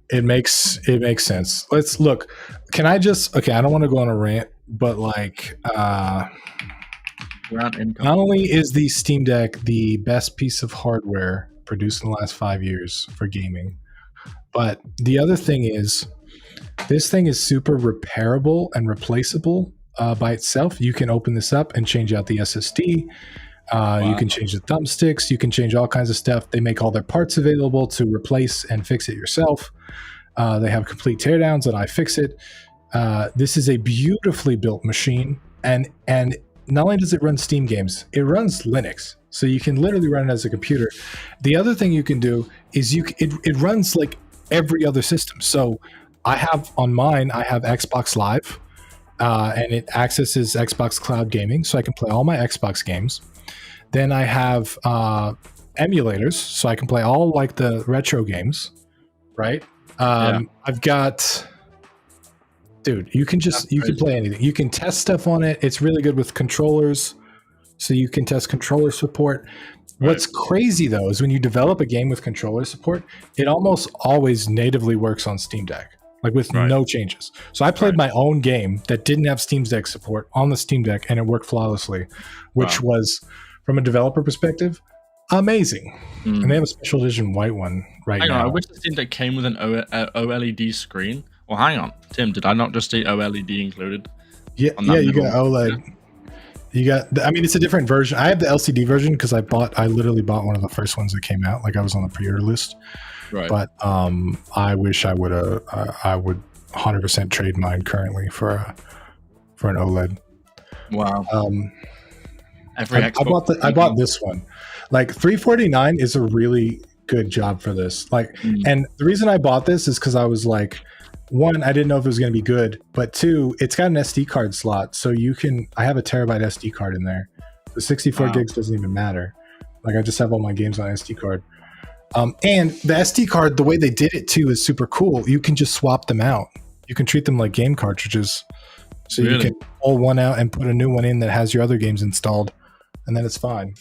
it makes sense. Let's look. Can I just... Okay, I don't want to go on a rant, but like... Not only is the Steam Deck the best piece of hardware produced in the last 5 years for gaming, but the other thing is this thing is super repairable and replaceable by itself. You can open this up and change out the SSD. You can change the thumbsticks. You can change all kinds of stuff. They make all their parts available to replace and fix it yourself. They have complete teardowns and iFixit. This is a beautifully built machine. And not only does it run Steam games, it runs Linux. So you can literally run it as a computer. The other thing you can do is it runs like every other system. So I have Xbox Live, and it accesses Xbox Cloud Gaming, so I can play all my Xbox games. Then I have emulators, so I can play all like the retro games, right? I've got, dude, you can play anything. You can test stuff on it. It's really good with controllers, so you can test controller support. What's crazy though is when you develop a game with controller support, it almost always natively works on Steam Deck, like with no changes. So I played my own game that didn't have Steam Deck support on the Steam Deck, and it worked flawlessly, which was, from a developer perspective, amazing. And they have a special edition white one now. I wish the Steam Deck came with an OLED screen. Well, hang on, Tim, did I not just see OLED included? Yeah, you got OLED. Yeah. You got, I mean, it's a different version. I have the LCD version because I literally bought one of the first ones that came out. Like I was on the pre-order list. Right. But I wish I would 100% trade mine currently for an OLED. Wow. I bought this one. Like $349 is a really good job for this. Like, and the reason I bought this is because I was like, one, I didn't know if it was going to be good, but two, it's got an SD card slot, so I have a terabyte SD card in there. The 64 gigs doesn't even matter. Like I just have all my games on SD card. And the SD card, the way they did it too is super cool. You can just swap them out. You can treat them like game cartridges. So you can pull one out and put a new one in that has your other games installed, and then it's fine.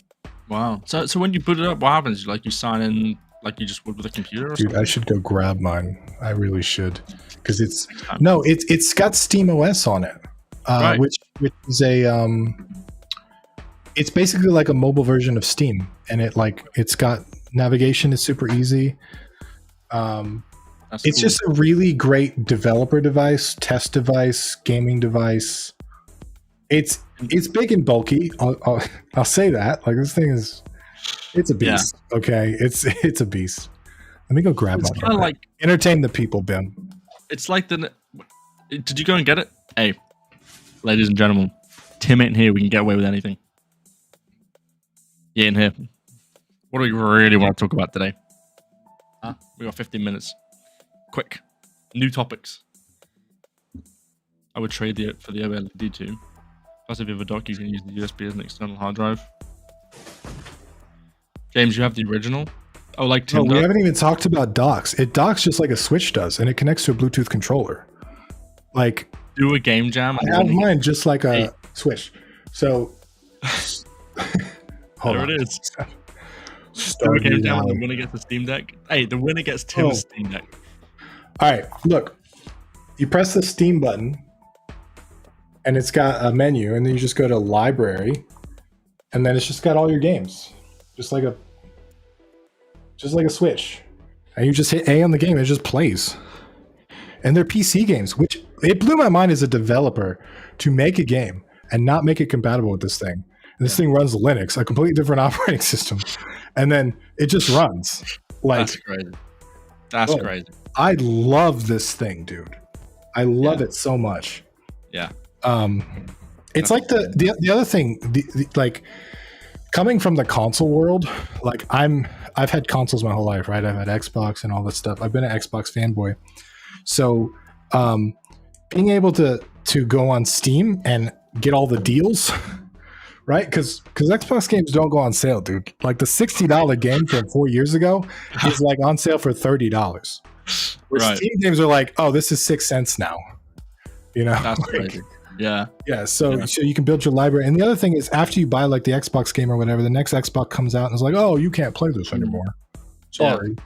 Wow. So when you boot it up, what happens? Like you sign in like you just would with a computer or something? I should go grab mine. I really should. Because it's got Steam OS on it, which is it's basically like a mobile version of Steam, and it's got navigation is super easy. It's cool. Just a really great developer device, test device, gaming device. It's big and bulky. I'll say that. Like this thing it's a beast. Yeah. Okay, it's a beast. Let me go grab my camera. Like entertain the people, Bim. It's like did you go and get it? Hey, ladies and gentlemen, Tim ain't here. We can get away with anything. He ain't here. What do we really want to talk about today? We got 15 minutes. Quick. New topics. I would trade it for the OLED too. Plus, if you have a dock, you can use the USB as an external hard drive. James, you have the original? Oh, like Tim we haven't even talked about docks. It docks just like a Switch does, and it connects to a Bluetooth controller. Like, do a game jam. I have mine just like a Switch. So, there it is. Do a game jam, and the winner gets the Steam Deck. Hey, the winner gets Tim's Steam Deck. All right, look. You press the Steam button, and it's got a menu, and then you just go to Library, and then it's just got all your games, just like a Switch, and you just hit A on the game, and it just plays. And they're PC games, which it blew my mind as a developer to make a game and not make it compatible with this thing. And this thing runs Linux, a completely different operating system, and then it just runs. Like, that's crazy. That's crazy. I love this thing, dude. I love it so much. Yeah. It's like the other thing, like coming from the console world, like I've had consoles my whole life, right? I've had Xbox and all this stuff. I've been an Xbox fanboy. So being able to go on Steam and get all the deals, right? Because Xbox games don't go on sale, dude. Like the $60 game from 4 years ago is like on sale for $30. Where Steam games are like, oh, this is 6 cents now. You know? That's crazy. Yeah. Yeah. So you can build your library. And the other thing is, after you buy like the Xbox game or whatever, the next Xbox comes out and it's like, oh, you can't play this anymore. Sorry. Yeah.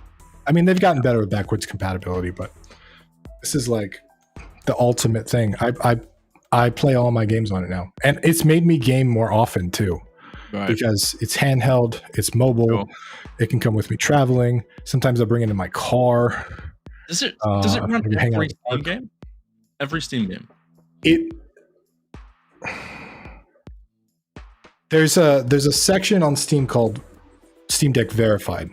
I mean, they've gotten better with backwards compatibility, but this is like the ultimate thing. I play all my games on it now, and it's made me game more often too, because it's handheld, it's mobile, it can come with me traveling. Sometimes I bring it in my car. Does it run every Steam game? Every Steam game? There's a section on Steam called Steam Deck Verified,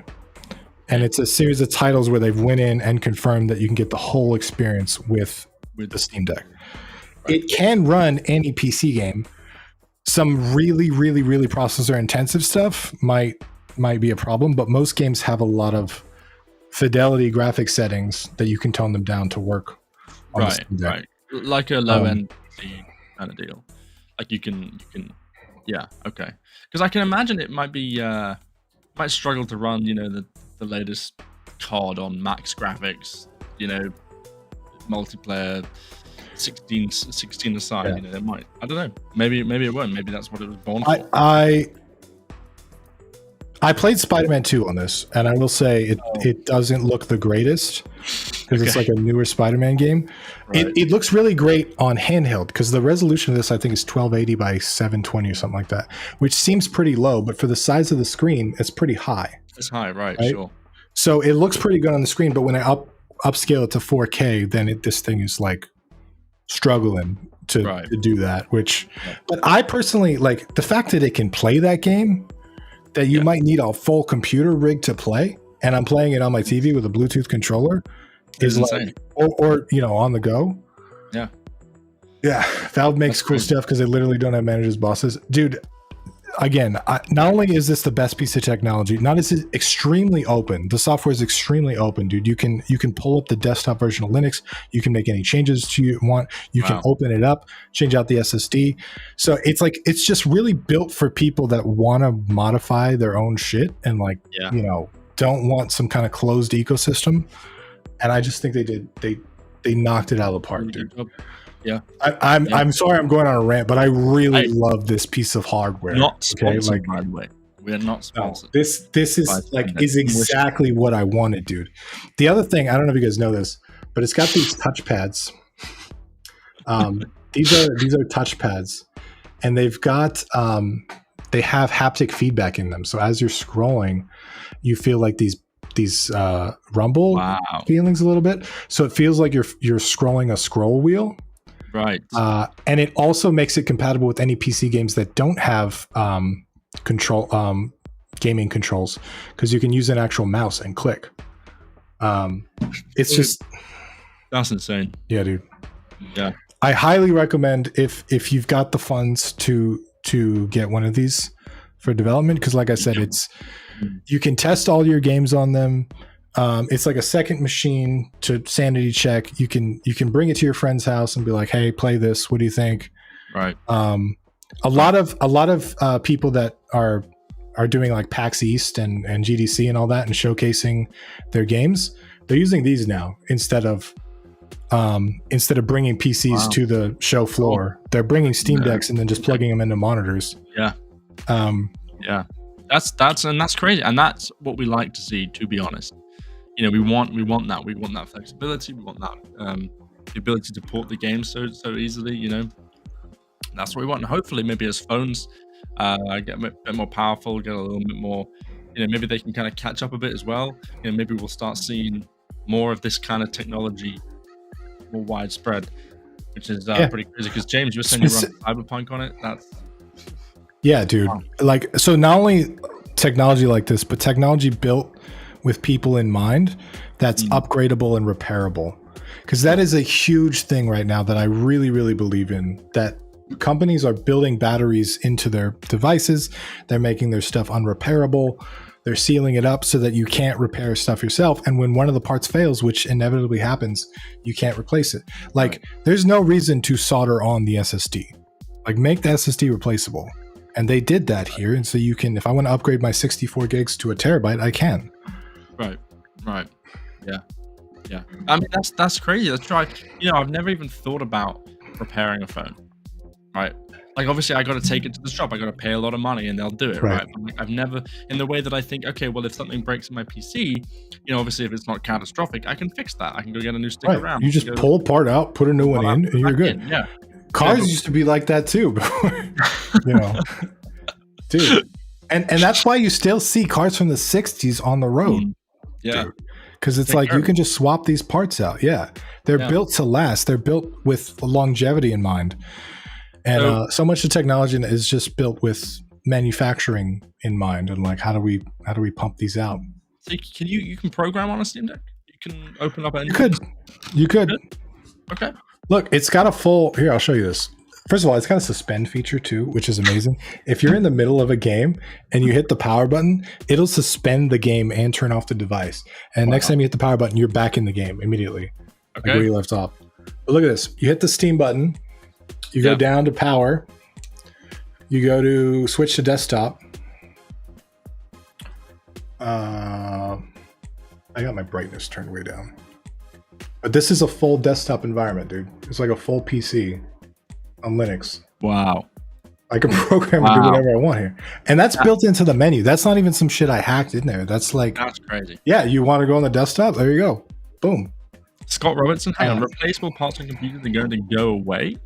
and it's a series of titles where they've went in and confirmed that you can get the whole experience with the Steam Deck. It can run any PC game. Some really, really, really processor intensive stuff might be a problem, but most games have a lot of fidelity graphic settings that you can tone them down to work on the Steam Deck. Right. Like a low end PC kind of deal. Like you can yeah, okay. Because I can imagine it might be might struggle to run, the latest COD on max graphics, multiplayer 16 aside, it might. I don't know. Maybe it won't. Maybe that's what it was born for. I played Spider-Man 2 on this, and I will say it doesn't look the greatest because it's like a newer Spider-Man game. Right. It looks really great on handheld because the resolution of this I think is 1280 by 720 or something like that, which seems pretty low, but for the size of the screen, it's pretty high. It's high, right? Sure. So it looks pretty good on the screen, but when I upscale it to 4K, then this thing is like struggling to do that. But I personally like the fact that it can play that game. That you might need a full computer rig to play, and I'm playing it on my TV with a Bluetooth controller, is like, or on the go. Yeah. Valve makes cool stuff because they literally don't have managers, bosses, dude. Again, not only is this the best piece of technology, not is it extremely open. The software is extremely open, dude. You can pull up the desktop version of Linux. You can make any changes you want. You can open it up, change out the SSD. So it's just really built for people that want to modify their own shit and don't want some kind of closed ecosystem. And I just think they knocked it out of the park, dude. Yeah, I'm sorry I'm going on a rant, but I really love this piece of hardware. Not sponsored, by the way. We're not sponsored. No, this is exactly what I wanted, dude. The other thing, I don't know if you guys know this, but it's got these touchpads. These are touchpads, and they've got they have haptic feedback in them. So as you're scrolling, you feel like these rumble feelings a little bit. So it feels like you're scrolling a scroll wheel. Right. And it also makes it compatible with any PC games that don't have gaming controls, because you can use an actual mouse and click. It's just that's insane. Yeah, dude. Yeah. I highly recommend if you've got the funds to get one of these for development, because like I said, you can test all your games on them. It's like a second machine to sanity check. You can bring it to your friend's house and be like, "Hey, play this. What do you think?" Right. A lot of people that are doing like PAX East and GDC and all that and showcasing their games, they're using these now instead of bringing PCs to the show floor. They're bringing Steam Decks and then just plugging them into monitors. Yeah. Yeah. That's crazy, and that's what we like to see. To be honest. We want that. We want that flexibility. We want that the ability to port the game so easily. That's what we want. And hopefully, maybe as phones get a bit more powerful, get a little bit more, maybe they can kind of catch up a bit as well. Maybe we'll start seeing more of this kind of technology more widespread, which is pretty crazy. Because James, you were saying you run Cyberpunk on it. Yeah, dude. Wow. So not only technology like this, but technology built with people in mind that's upgradable and repairable, because that is a huge thing right now that I really, really believe in, that companies are building batteries into their devices. They're making their stuff unrepairable. They're sealing it up so that you can't repair stuff yourself. And when one of the parts fails, which inevitably happens, you can't replace it. There's no reason to solder on the SSD. Make the SSD replaceable. And they did that here. And so you can, if I want to upgrade my 64 gigs to a terabyte, I can. Right. Yeah. I mean, that's crazy. Let's try. I've never even thought about repairing a phone. Right. Obviously, I got to take it to the shop. I got to pay a lot of money, and they'll do it. Right. I've never, in the way that I think, okay, well, if something breaks in my PC, obviously, if it's not catastrophic, I can fix that. I can go get a new stick around. You just pull a part out, put a new one in, and you're good. Yeah. Cars used to be like that too before, you know, dude. And that's why you still see cars from the 60s on the road. Yeah. Because it's like you can just swap these parts out. Yeah. They're built to last. They're built with longevity in mind. And so much of technology is just built with manufacturing in mind, and like how do we pump these out? So you can program on a Steam Deck? You can open up You could. Okay. Look, it's got a full here, I'll show you this. First of all, it's got a suspend feature too, which is amazing. If you're in the middle of a game and you hit the power button, it'll suspend the game and turn off the device. And next time you hit the power button, you're back in the game immediately. Like where you left off. But look at this. You hit the Steam button, you go down to power, you go to switch to desktop. I got my brightness turned way down. But this is a full desktop environment, dude. It's like a full PC on Linux. Wow. I can program and do whatever I want here. And that's built into the menu. That's not even some shit I hacked in there. That's crazy. Yeah, you want to go on the desktop? There you go. Boom. Scott Robertson, hang on. Replaceable parts on computers are going to go away.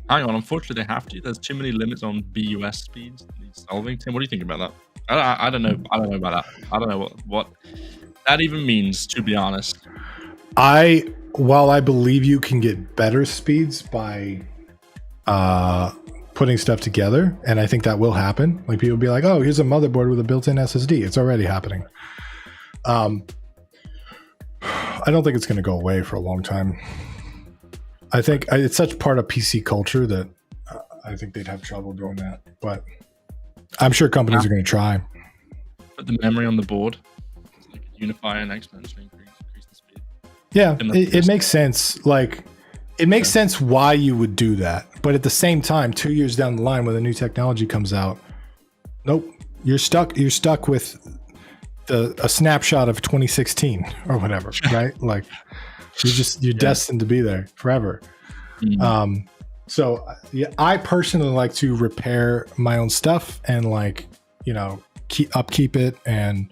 Hang on, unfortunately they have to. There's too many limits on BUS speeds that needs solving. Tim, what do you think about that? I don't know. I don't know about that. I don't know what that even means, to be honest. While I believe you can get better speeds by putting stuff together, and I think that will happen. Like people be like, oh, here's a motherboard with a built-in SSD. It's already happening. I don't think it's going to go away for a long time. I think it's such part of PC culture that I think they'd have trouble doing that. But I'm sure companies are going to try. Put the memory on the board, so they could unify and exponentially increase the speed. Yeah, it makes sense. Like, it makes sense why you would do that. But at the same time, 2 years down the line when the new technology comes out, nope, you're stuck with a snapshot of 2016 or whatever, right? Like, you're destined to be there forever. Mm-hmm. So yeah, I personally like to repair my own stuff and like, you know, upkeep it and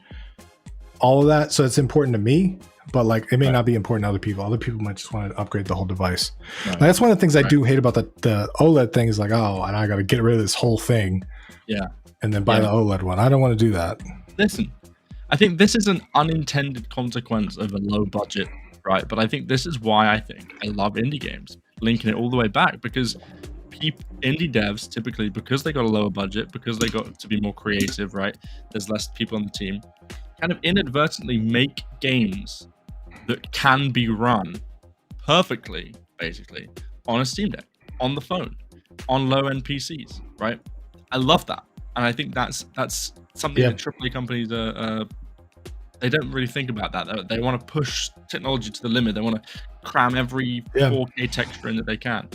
all of that. So it's important to me, but like it may not be important to other people. Other people might just want to upgrade the whole device. Right. Like, that's one of the things I do hate about the OLED thing is like, oh, and I got to get rid of this whole thing. Yeah. And then buy the OLED one. I don't want to do that. Listen, I think this is an unintended consequence of a low budget, right? But I think this is why I love indie games, linking it all the way back, because indie devs typically, because they got a lower budget, because they got to be more creative, right? There's less people on the team, kind of inadvertently make games that can be run perfectly, basically, on a Steam Deck, on the phone, on low-end PCs, right? I love that. And I think that's something that AAA companies they don't really think about that. They want to push technology to the limit. They want to cram every 4K texture in that they can.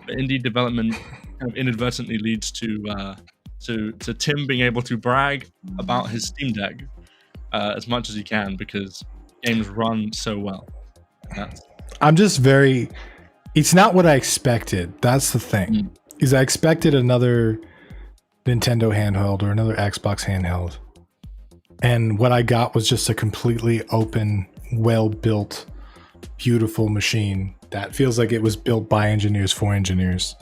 But indie development kind of inadvertently leads to Tim being able to brag about his Steam Deck as much as he can because games run so well. I'm just it's not what I expected. That's the thing. Is I expected another Nintendo handheld or another Xbox handheld. And what I got was just a completely open, well-built, beautiful machine that feels like it was built by engineers for engineers.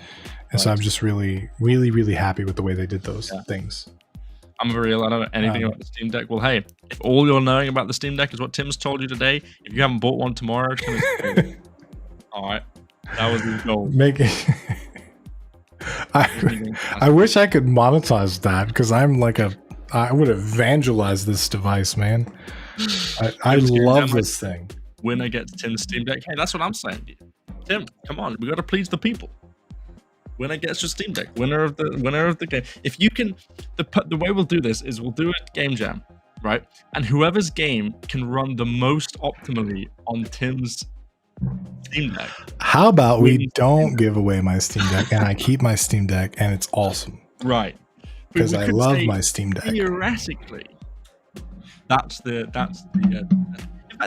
And so I'm just really, really, really happy with the way they did those things. I'm for real. I don't know anything about the Steam Deck. Well, hey, if all you're knowing about the Steam Deck is what Tim's told you today, if you haven't bought one tomorrow, all right, that was his goal. I wish I could monetize that because I would evangelize this device, man. I love this thing. Winner gets Tim's Steam Deck. Hey, that's what I'm saying, dude. Tim, come on, we got to please the people. Winner gets your Steam Deck. Winner of the game. If you can, the way we'll do this is we'll do a game jam, right? And whoever's game can run the most optimally on Tim's Steam Deck. How about we don't give away my Steam Deck and I keep my Steam Deck and it's awesome. Right. Because I love my Steam Deck. Theoretically, that's the in fact,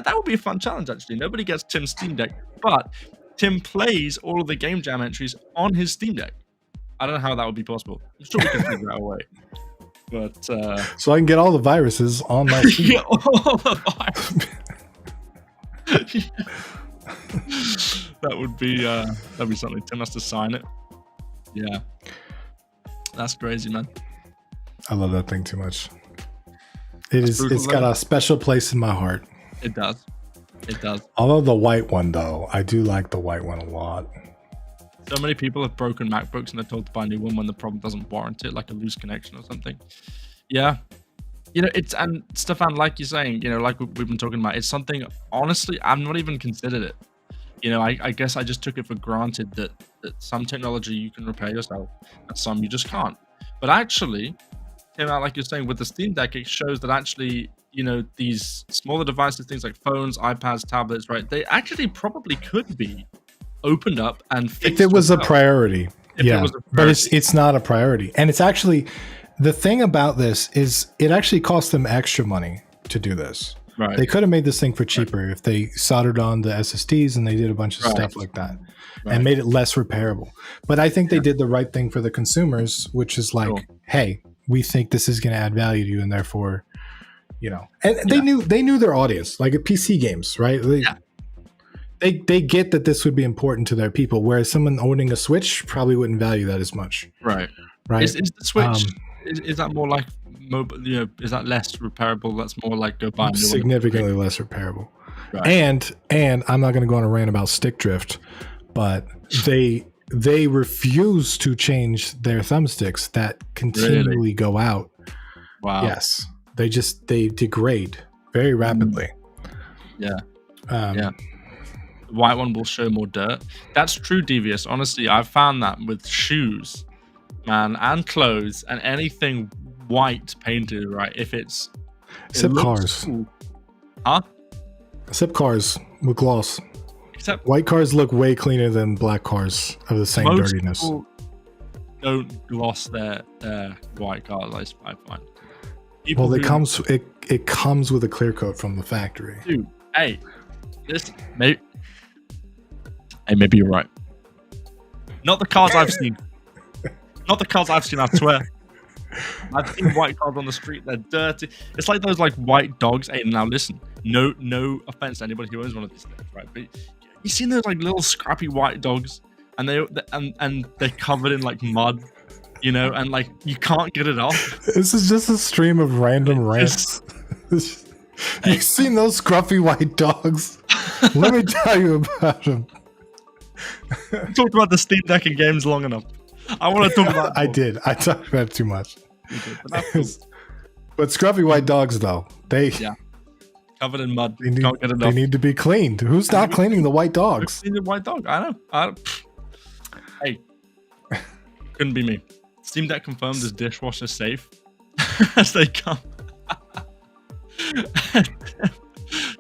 that would be a fun challenge actually. Nobody gets Tim's Steam Deck, but Tim plays all of the game jam entries on his Steam Deck. I don't know how that would be possible. I'm sure we can figure out a way. But so I can get all the viruses on my Steam Deck. All the viruses. That'd be something. Tim has to sign it. Yeah. That's crazy, man. I love that thing too much. It's got a special place in my heart. It does. It does. Although the white one, though, I do like the white one a lot. So many people have broken MacBooks and they're told to buy a new one when the problem doesn't warrant it, like a loose connection or something. Yeah. You know, and Stefan, like you're saying, you know, like we've been talking about, it's something, honestly, I've not even considered it. You know, I guess I just took it for granted that some technology you can repair yourself and some you just can't. But actually, Tim, like you're saying, with the Steam Deck, it shows that actually, you know, these smaller devices, things like phones, iPads, tablets, right, they actually probably could be opened up and fixed. If it was a priority. Yeah, but it's not a priority. And it's actually, the thing about this is it actually cost them extra money to do this. Right. They could have made this thing for cheaper if they soldered on the SSDs and they did a bunch of stuff like that and made it less repairable. But I think they did the right thing for the consumers, which is like, hey, we think this is going to add value to you, and therefore, you know, and they knew their audience, like at PC games, right? They get that this would be important to their people, whereas someone owning a Switch probably wouldn't value that as much. Right. Is the Switch is that more like mobile? You know, is that less repairable? That's more like go buy a new significantly less repairable. Right. And I'm not going to go on a rant about stick drift, but they refuse to change their thumbsticks that continually go out. Wow. Yes, they degrade very rapidly. Yeah. The white one will show more dirt. That's true, Devious. Honestly, I've found that with shoes, man, and clothes and anything white painted, right? If except cars. Cool. Huh? Except cars with gloss. Except white cars look way cleaner than black cars of the same dirtiness. People don't gloss their white cars, I find. Well, it comes with a clear coat from the factory. Dude, maybe you're right. Not the cars I've seen. Not the cars I've seen, I swear. I've seen white cars on the street. They're dirty. It's like those like white dogs. Hey, now listen. No offense to anybody who owns one of these things, right? But you seen those like little scrappy white dogs, and they're covered in like mud, you know, and like you can't get it off. This is just a stream of random rants. You've seen those scruffy white dogs? Let me tell you about them. We talked about the Steam Deck and games long enough. I want to talk about. I did. I talked about it too much. But scruffy white dogs, though, covered in mud. They need to be cleaned. Who's not cleaning the white dogs? Cleaning the white dog. I know. Hey, couldn't be me. Steam Deck confirmed as dishwasher safe as they come.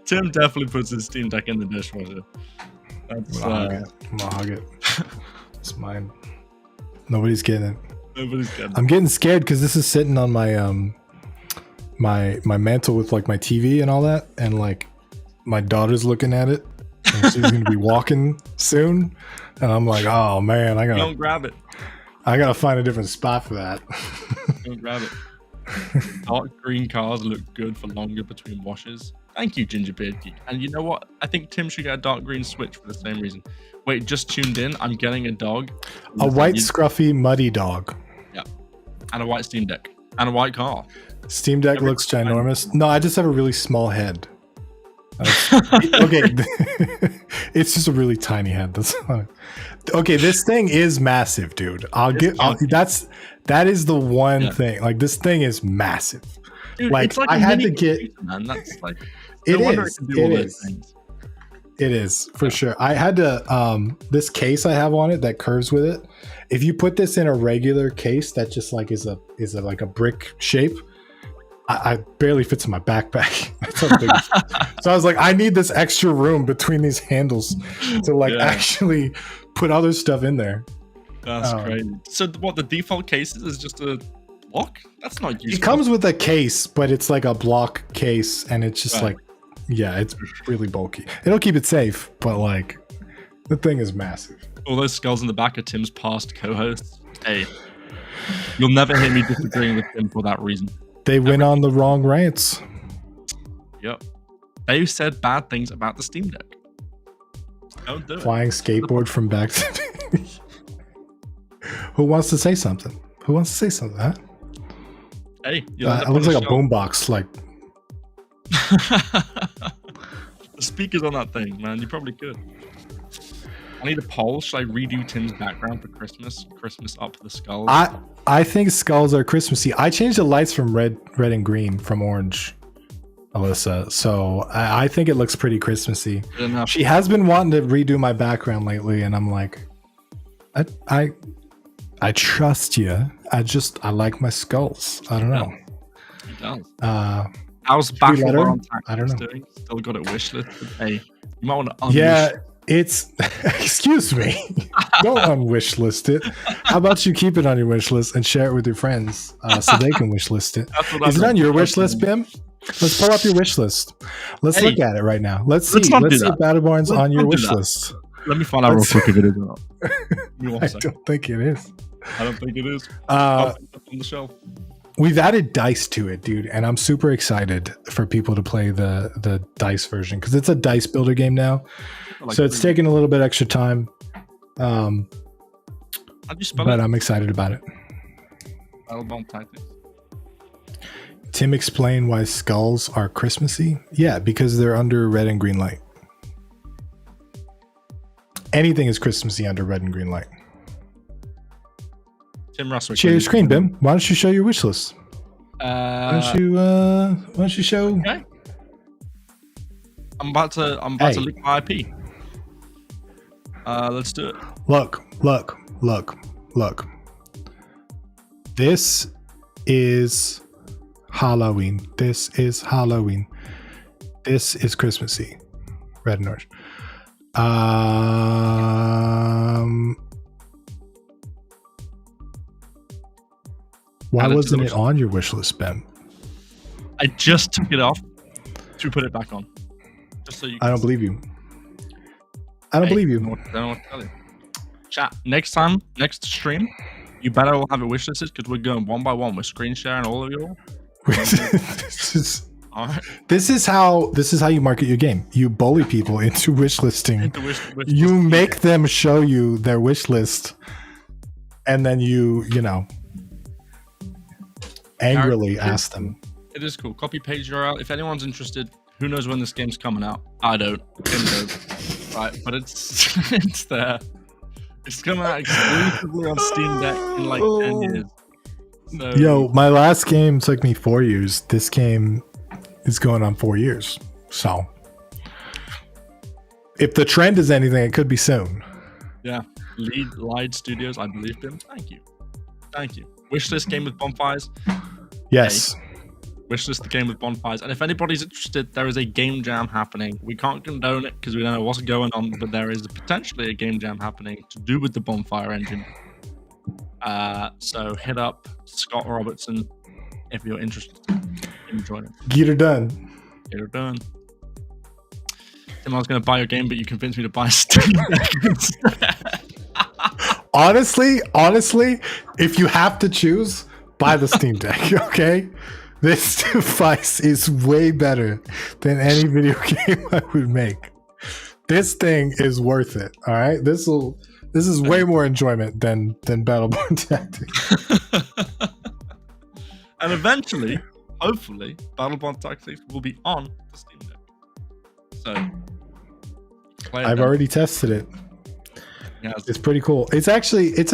Tim definitely puts his Steam Deck in the dishwasher. That's I'm gonna hug it. It's mine. Nobody's getting it. I'm getting scared because this is sitting on my my mantle with like my TV and all that, and like my daughter's looking at it, and she's gonna be walking soon, and I'm like, oh man, don't grab it. I gotta find a different spot for that. Don't grab it. Dark green cars look good for longer between washes. Thank you, Gingerbeard Geek. And you know what? I think Tim should get a dark green Switch for the same reason. Wait, just tuned in. I'm getting a dog. A white, scruffy, muddy dog. Yeah. And a white Steam Deck. And a white car. Steam Deck looks ginormous. No, I just have a really small head. Okay. It's just a really tiny head. That's fine. Okay, this thing is massive, dude. That is the one thing. Like, this thing is massive. Dude, like, I had to get, man. That's like, it is for sure. I had to this case I have on it that curves with it. If you put this in a regular case that just like is like a brick shape, I barely fits in my backpack. That's how big. So I was like, I need this extra room between these handles to like actually put other stuff in there. That's crazy. So what, the default case is just a block? That's not useful. It comes with a case, but it's like a block case, and it's just like, it's really bulky. It'll keep it safe, but like, the thing is massive. All those skulls in the back are Tim's past co-hosts. Hey, you'll never hear me disagreeing with Tim for that reason. They went on the wrong rants. Yep. They said bad things about the Steam Deck. Don't do it. Flying skateboard from back to... Who wants to say something? Who wants to say something? Huh? Hey, it looks like a boombox. Like the speakers on that thing, man. You probably could. I need a poll. Should I redo Tim's background for Christmas? Christmas up the skulls. I think skulls are Christmassy. I changed the lights from red and green from orange, Alyssa. So I think it looks pretty Christmassy. She has been wanting to redo my background lately, and I'm like, I trust you. I like my skulls. I don't know. He does. How's Battle on I don't know. Doing? Still got it wishlisted. Hey, you might want to Yeah, it's excuse me. Don't unwish list it. How about you keep it on your wish list and share it with your friends so they can wish list it. Is it on your wish list, Bim? Let's pull up your wish list. Let's look at it right now. Let's see if Battleborn's on your wish list. Let me find out real quick if it is or not. I don't think it is. I don't think it is. On the shelf. We've added dice to it, dude, and I'm super excited for people to play the dice version because it's a dice builder game now. So it's taking a little bit extra time. How'd you spell but it? I'm excited about it. Battlebomb Tactics. Tim explain why skulls are Christmassy. Yeah, because they're under red and green light. Anything is Christmassy under red and green light. Tim Russell. Share your screen, Bim. Why don't you show your wish list? Why don't you show? Okay. I'm about to leak my IP. Let's do it. Look. This is Halloween. This is Halloween. This is Christmassy. Red and orange. Why wasn't it on your wish list, Ben? I just took it off to put it back on. Just so you. I don't believe you. I don't believe you. I don't know what to tell you. Chat. Next stream, you better all have it wish listed because we're going one by one. We're screen sharing all of you all. All right. This is how you market your game. You bully people into wish listing. You make them show you their wish list, and then you angrily ask them. It is cool. Copy page URL. If anyone's interested, who knows when this game's coming out? I don't. Tim knows. Right, but it's there. It's coming out exclusively on Steam Deck in like 10 years. So, yo, my last game took me 4 years. This game is going on 4 years. So if the trend is anything, it could be soon. Yeah. Lied Studios, I believe them. Thank you. Wishlist game with bonfires. Yes. Hey, wishlist the game with bonfires. And if anybody's interested, there is a game jam happening. We can't condone it because we don't know what's going on, but there is potentially a game jam happening to do with the bonfire engine. So hit up Scott Robertson if you're interested in joining. Get her done. Tim, I was going to buy your game, but you convinced me to buy Steam Deck instead. Honestly, if you have to choose, buy the Steam Deck, okay? This device is way better than any video game I would make. This thing is worth it, all right? This is way more enjoyment than Battleborn Tactics. And eventually, hopefully, Battleborn Tactics will be on the Steam Deck. So, I've already tested it. Yeah, it's pretty cool. It's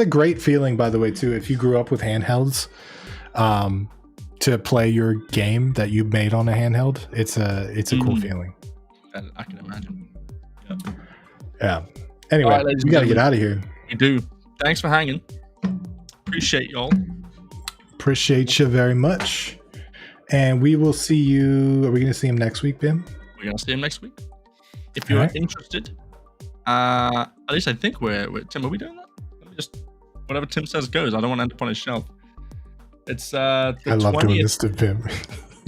a great feeling, by the way, too. If you grew up with handhelds, to play your game that you made on a handheld, it's a cool feeling. I can imagine. Yeah. Anyway, we got to get out of here. We do. Thanks for hanging. Appreciate y'all. Appreciate you very much. And we will see you. Are we going to see him next week, Bim? We're going to see him next week. If you're interested, at least I think we're Tim, are we doing that? Let me just, whatever Tim says goes. I don't want to end up on his shelf. It's the 20th. I love doing this to Bim.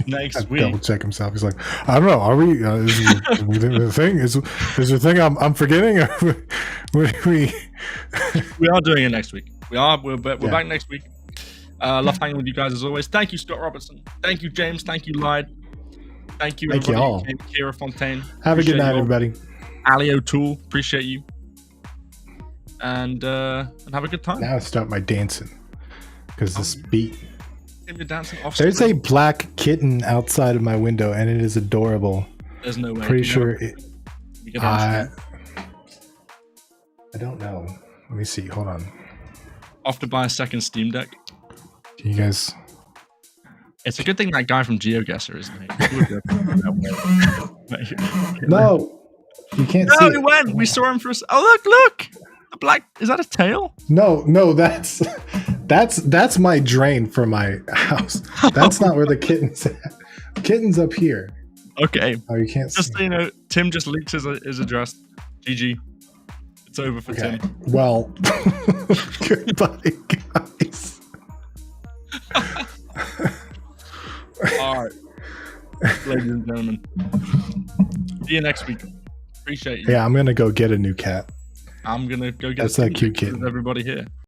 Next week. Double check himself. He's like, I don't know. Are we? Is the thing? Is the thing I'm forgetting? We are doing it next week. We're back next week. Love hanging with you guys as always. Thank you, Scott Robertson. Thank you, James. Thank you, Lied. Thank you, everybody. Y'all. Kira Fontaine. Have a good night, everybody. Ali O'Toole. Appreciate you. and have a good time. Now I start my dancing because this beat. You're dancing off There's a black kitten outside of my window, and it is adorable. There's no way. Pretty sure I don't know. Let me see. Hold on. Off to buy a second Steam Deck. You guys. It's a good thing that guy from GeoGuessr isn't here. No, you can't see. No, he went. We saw him for us. Oh, look. The black. Is that a tail? No, that's my drain for my house. That's not where the kitten's at. The kitten's up here. Okay. Oh, you can't just see. So you know, Tim just leaks his address. GG. It's over for Tim. Well, goodbye, guys. All right, ladies and gentlemen. See you next week. Appreciate you. Yeah, I'm gonna go get a new cat. I'm gonna go get. That's that cute kitten. Everybody here.